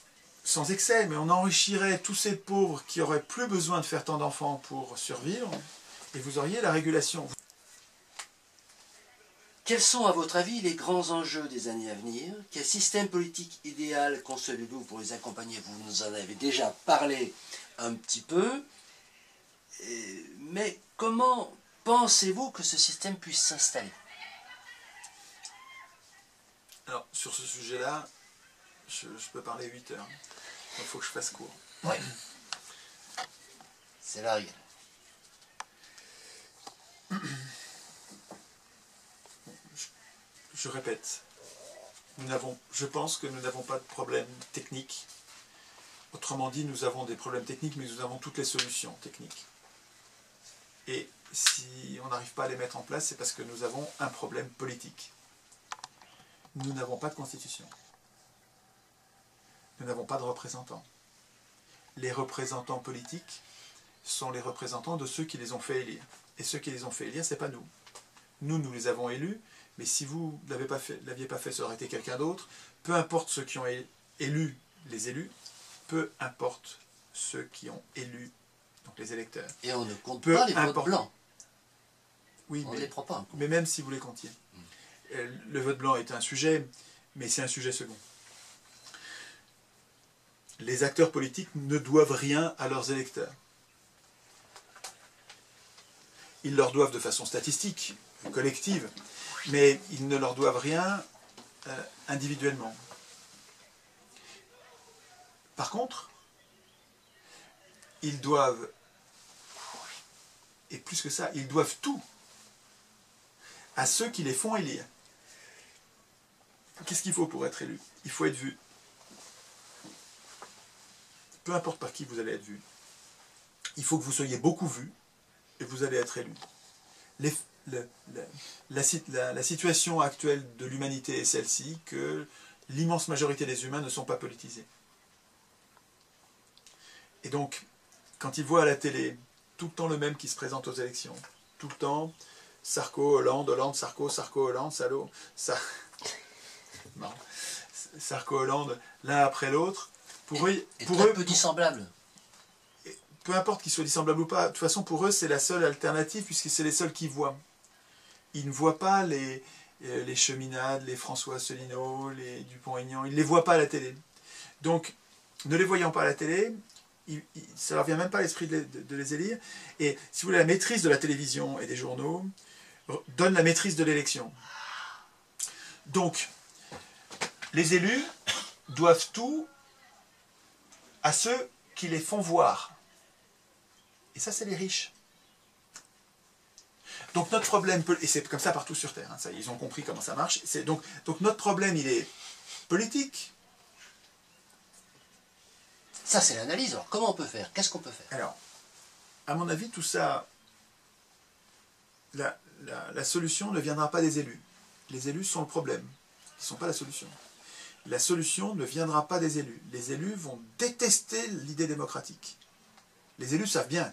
sans excès, mais on enrichirait tous ces pauvres qui n'auraient plus besoin de faire tant d'enfants pour survivre, et vous auriez la régulation. Quels sont, à votre avis, les grands enjeux des années à venir? Quel système politique idéal concevez-vous pour les accompagner? Vous nous en avez déjà parlé un petit peu, mais comment pensez-vous que ce système puisse s'installer? Alors, sur ce sujet-là, je peux parler 8 heures. Il faut que je fasse court. Oui. C'est la règle. Je répète, je pense que nous n'avons pas de problème technique. Autrement dit, nous avons des problèmes techniques, mais nous avons toutes les solutions techniques. Et si on n'arrive pas à les mettre en place, c'est parce que nous avons un problème politique. Nous n'avons pas de constitution. Nous n'avons pas de représentants. Les représentants politiques sont les représentants de ceux qui les ont fait élire. Et ceux qui les ont fait élire, ce n'est pas nous. Nous les avons élus, mais si vous ne l'aviez pas fait, ça aurait été quelqu'un d'autre. Peu importe ceux qui ont élu les élus, peu importe ceux qui ont élu donc les électeurs. Et on ne compte pas les votes blancs. Oui, on ne les prend pas. Mais même si vous les comptiez. Le vote blanc est un sujet, mais c'est un sujet second. Les acteurs politiques ne doivent rien à leurs électeurs. Ils leur doivent de façon statistique, collective, mais ils ne leur doivent rien individuellement. Par contre, ils doivent, et plus que ça, ils doivent tout à ceux qui les font élire. Qu'est-ce qu'il faut pour être élu? Il faut être vu. Peu importe par qui vous allez être vu. Il faut que vous soyez beaucoup vu et vous allez être élu. La situation actuelle de l'humanité est celle-ci, que l'immense majorité des humains ne sont pas politisés. Et donc, quand ils voient à la télé tout le temps le même qui se présente aux élections, tout le temps Sarko, Hollande, Hollande, Sarko, Sarko, Hollande, salaud, non. Sarko, Hollande, l'un après l'autre, pour eux, peu dissemblables. Peu importe qu'ils soient dissemblables ou pas, de toute façon pour eux c'est la seule alternative puisque c'est les seuls qui voient. Ils ne voient pas les Cheminade, les François Asselineau, les Dupont-Aignan, ils ne les voient pas à la télé. Donc, ne les voyant pas à la télé, ça ne leur vient même pas à l'esprit de les élire. Et si vous voulez, la maîtrise de la télévision et des journaux donne la maîtrise de l'élection. Donc, les élus doivent tout à ceux qui les font voir. Et ça, c'est les riches. Donc notre problème, et c'est comme ça partout sur Terre, hein, ça, ils ont compris comment ça marche, donc notre problème, il est politique. Ça, c'est l'analyse. Alors, comment on peut faire? Qu'est-ce qu'on peut faire? Alors, à mon avis, tout ça, la solution ne viendra pas des élus. Les élus sont le problème. Ils ne sont pas la solution. La solution ne viendra pas des élus. Les élus vont détester l'idée démocratique. Les élus savent bien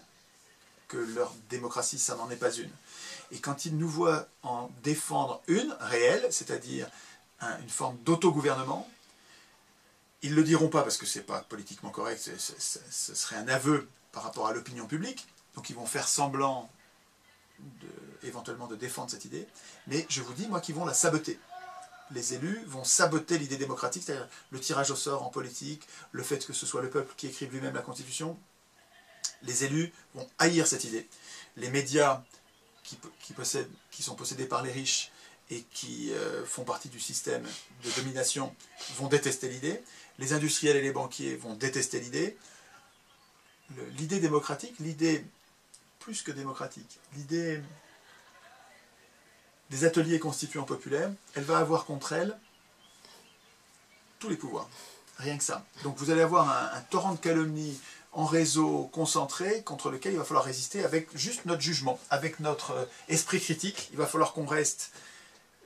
que leur démocratie, ça n'en est pas une. Et quand ils nous voient en défendre une, réelle, c'est-à-dire une forme d'autogouvernement, ils ne le diront pas parce que ce n'est pas politiquement correct, ce serait un aveu par rapport à l'opinion publique, donc ils vont faire semblant éventuellement de défendre cette idée, mais je vous dis, moi, qu'ils vont la saboter. Les élus vont saboter l'idée démocratique, c'est-à-dire le tirage au sort en politique, le fait que ce soit le peuple qui écrive lui-même la Constitution. Les élus vont haïr cette idée. Les médias qui sont possédés par les riches et qui font partie du système de domination vont détester l'idée. Les industriels et les banquiers vont détester l'idée. L'idée démocratique, l'idée plus que démocratique, l'idée des ateliers constituants populaires, elle va avoir contre elle tous les pouvoirs. Rien que ça. Donc vous allez avoir un torrent de calomnie en réseau concentré contre lequel il va falloir résister avec juste notre jugement, avec notre esprit critique. Il va falloir qu'on reste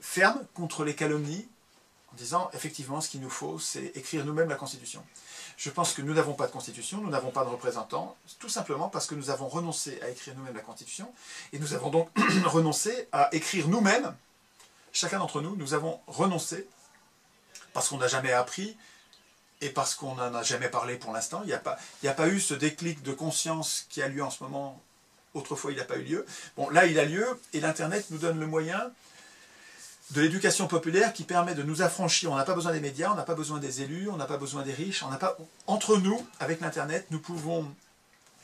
ferme contre les calomnies en disant effectivement ce qu'il nous faut c'est écrire nous-mêmes la Constitution. Je pense que nous n'avons pas de Constitution, nous n'avons pas de représentants, tout simplement parce que nous avons renoncé à écrire nous-mêmes la Constitution et nous avons donc renoncé à écrire nous-mêmes, chacun d'entre nous, nous avons renoncé parce qu'on n'a jamais appris et parce qu'on n'en a jamais parlé pour l'instant. Il n'y a pas eu ce déclic de conscience qui a lieu en ce moment. Autrefois, il n'a pas eu lieu. Bon, là, il a lieu, et l'Internet nous donne le moyen de l'éducation populaire qui permet de nous affranchir. On n'a pas besoin des médias, on n'a pas besoin des élus, on n'a pas besoin des riches. Entre nous, avec l'Internet, nous pouvons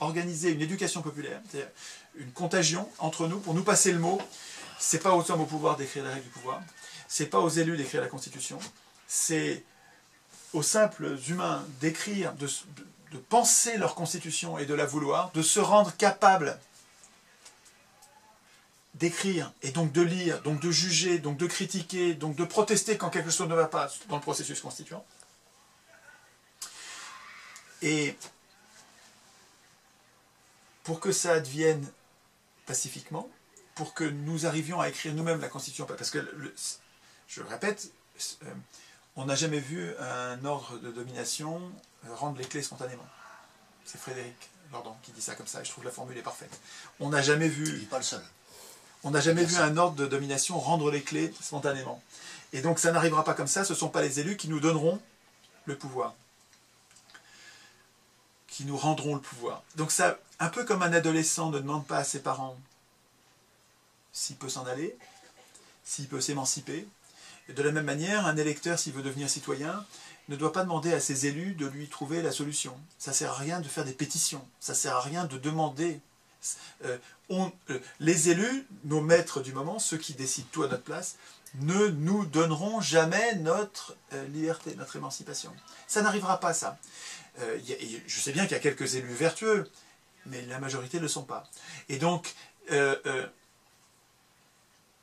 organiser une éducation populaire, c'est-à-dire une contagion entre nous, pour nous passer le mot. Ce n'est pas aux hommes au pouvoir d'écrire les règles du pouvoir, ce n'est pas aux élus d'écrire la Constitution, c'est aux simples humains d'écrire, de penser leur constitution et de la vouloir, de se rendre capables d'écrire et donc de lire, donc de juger, donc de critiquer, donc de protester quand quelque chose ne va pas dans le processus constituant. Et pour que ça advienne pacifiquement, pour que nous arrivions à écrire nous-mêmes la Constitution, parce que, je le répète, on n'a jamais vu un ordre de domination rendre les clés spontanément. C'est Frédéric Lordon qui dit ça comme ça, et je trouve que la formule est parfaite. On n'a jamais vu... Il n'est pas le seul. On n'a jamais vu un ordre de domination rendre les clés spontanément. Et donc ça n'arrivera pas comme ça, ce ne sont pas les élus qui nous donneront le pouvoir. Qui nous rendront le pouvoir. Donc ça, un peu comme un adolescent ne demande pas à ses parents s'il peut s'en aller, s'il peut s'émanciper. De la même manière, un électeur, s'il veut devenir citoyen, ne doit pas demander à ses élus de lui trouver la solution. Ça ne sert à rien de faire des pétitions, ça ne sert à rien de demander. Les élus, nos maîtres du moment, ceux qui décident tout à notre place, ne nous donneront jamais notre liberté, notre émancipation. Ça n'arrivera pas, ça. Je sais bien qu'il y a quelques élus vertueux, mais la majorité ne le sont pas. Et donc,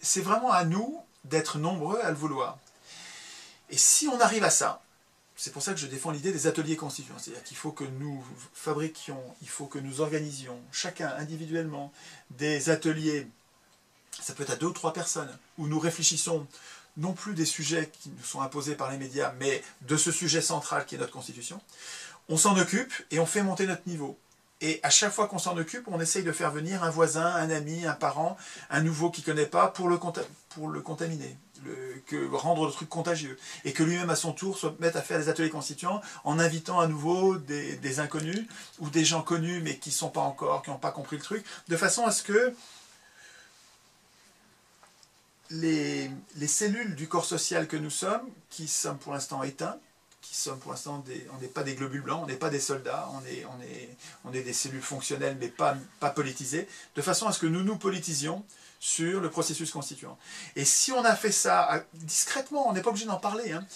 c'est vraiment à nous d'être nombreux à le vouloir. Et si on arrive à ça, c'est pour ça que je défends l'idée des ateliers constituants, c'est-à-dire qu'il faut que nous fabriquions, il faut que nous organisions, chacun individuellement, des ateliers, ça peut être à 2 ou 3 personnes, où nous réfléchissons non plus des sujets qui nous sont imposés par les médias, mais de ce sujet central qui est notre Constitution. On s'en occupe et on fait monter notre niveau. Et à chaque fois qu'on s'en occupe, on essaye de faire venir un voisin, un ami, un parent, un nouveau qui ne connaît pas pour le contaminer, rendre le truc contagieux. Et que lui-même, à son tour, se mette à faire des ateliers constituants en invitant à nouveau des inconnus ou des gens connus mais qui sont pas encore, qui n'ont pas compris le truc, de façon à ce que les cellules du corps social que nous sommes, qui sommes pour l'instant éteints, qui sommes pour l'instant on n'est pas des globules blancs, on n'est pas des soldats, on est des cellules fonctionnelles mais pas politisées, de façon à ce que nous nous politisions sur le processus constituant. Et si on a fait ça discrètement, on n'est pas obligé d'en parler, hein,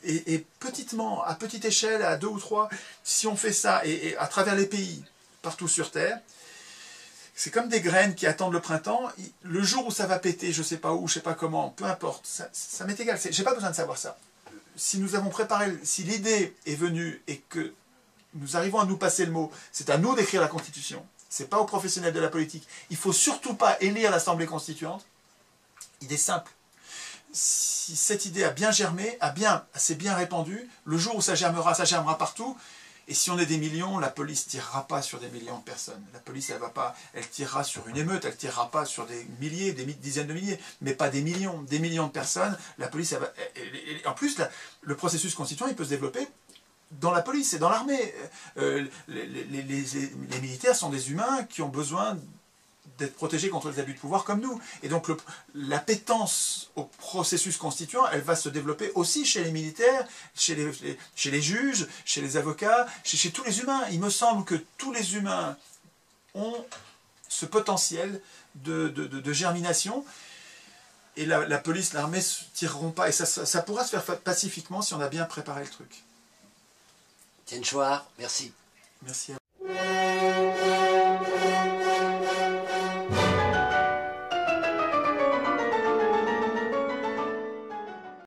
et petitement, à petite échelle, à 2 ou 3, si on fait ça, et à travers les pays, partout sur Terre, c'est comme des graines qui attendent le printemps. Le jour où ça va péter, je ne sais pas où, je ne sais pas comment, peu importe, ça m'est égal, je n'ai pas besoin de savoir ça. Si nous avons préparé, si l'idée est venue et que nous arrivons à nous passer le mot, c'est à nous d'écrire la Constitution, ce n'est pas aux professionnels de la politique. Il ne faut surtout pas élire l'Assemblée constituante. Idée simple. Si cette idée a bien germé, s'est bien répandue, le jour où ça germera partout. Et si on est des millions, la police ne tirera pas sur des millions de personnes. La police, elle tirera sur une émeute, elle ne tirera pas sur des milliers, des dizaines de milliers, mais pas des millions de personnes. La police, en plus, le processus constituant, il peut se développer dans la police et dans l'armée. Les militaires sont des humains qui ont besoin d'être protégés contre les abus de pouvoir comme nous. Et donc l'appétence au processus constituant, elle va se développer aussi chez les militaires, chez les juges, chez les avocats, chez tous les humains. Il me semble que tous les humains ont ce potentiel de germination. Et la police, l'armée ne tireront pas. Et ça pourra se faire pacifiquement si on a bien préparé le truc. Tian Chouard, merci. Merci à vous.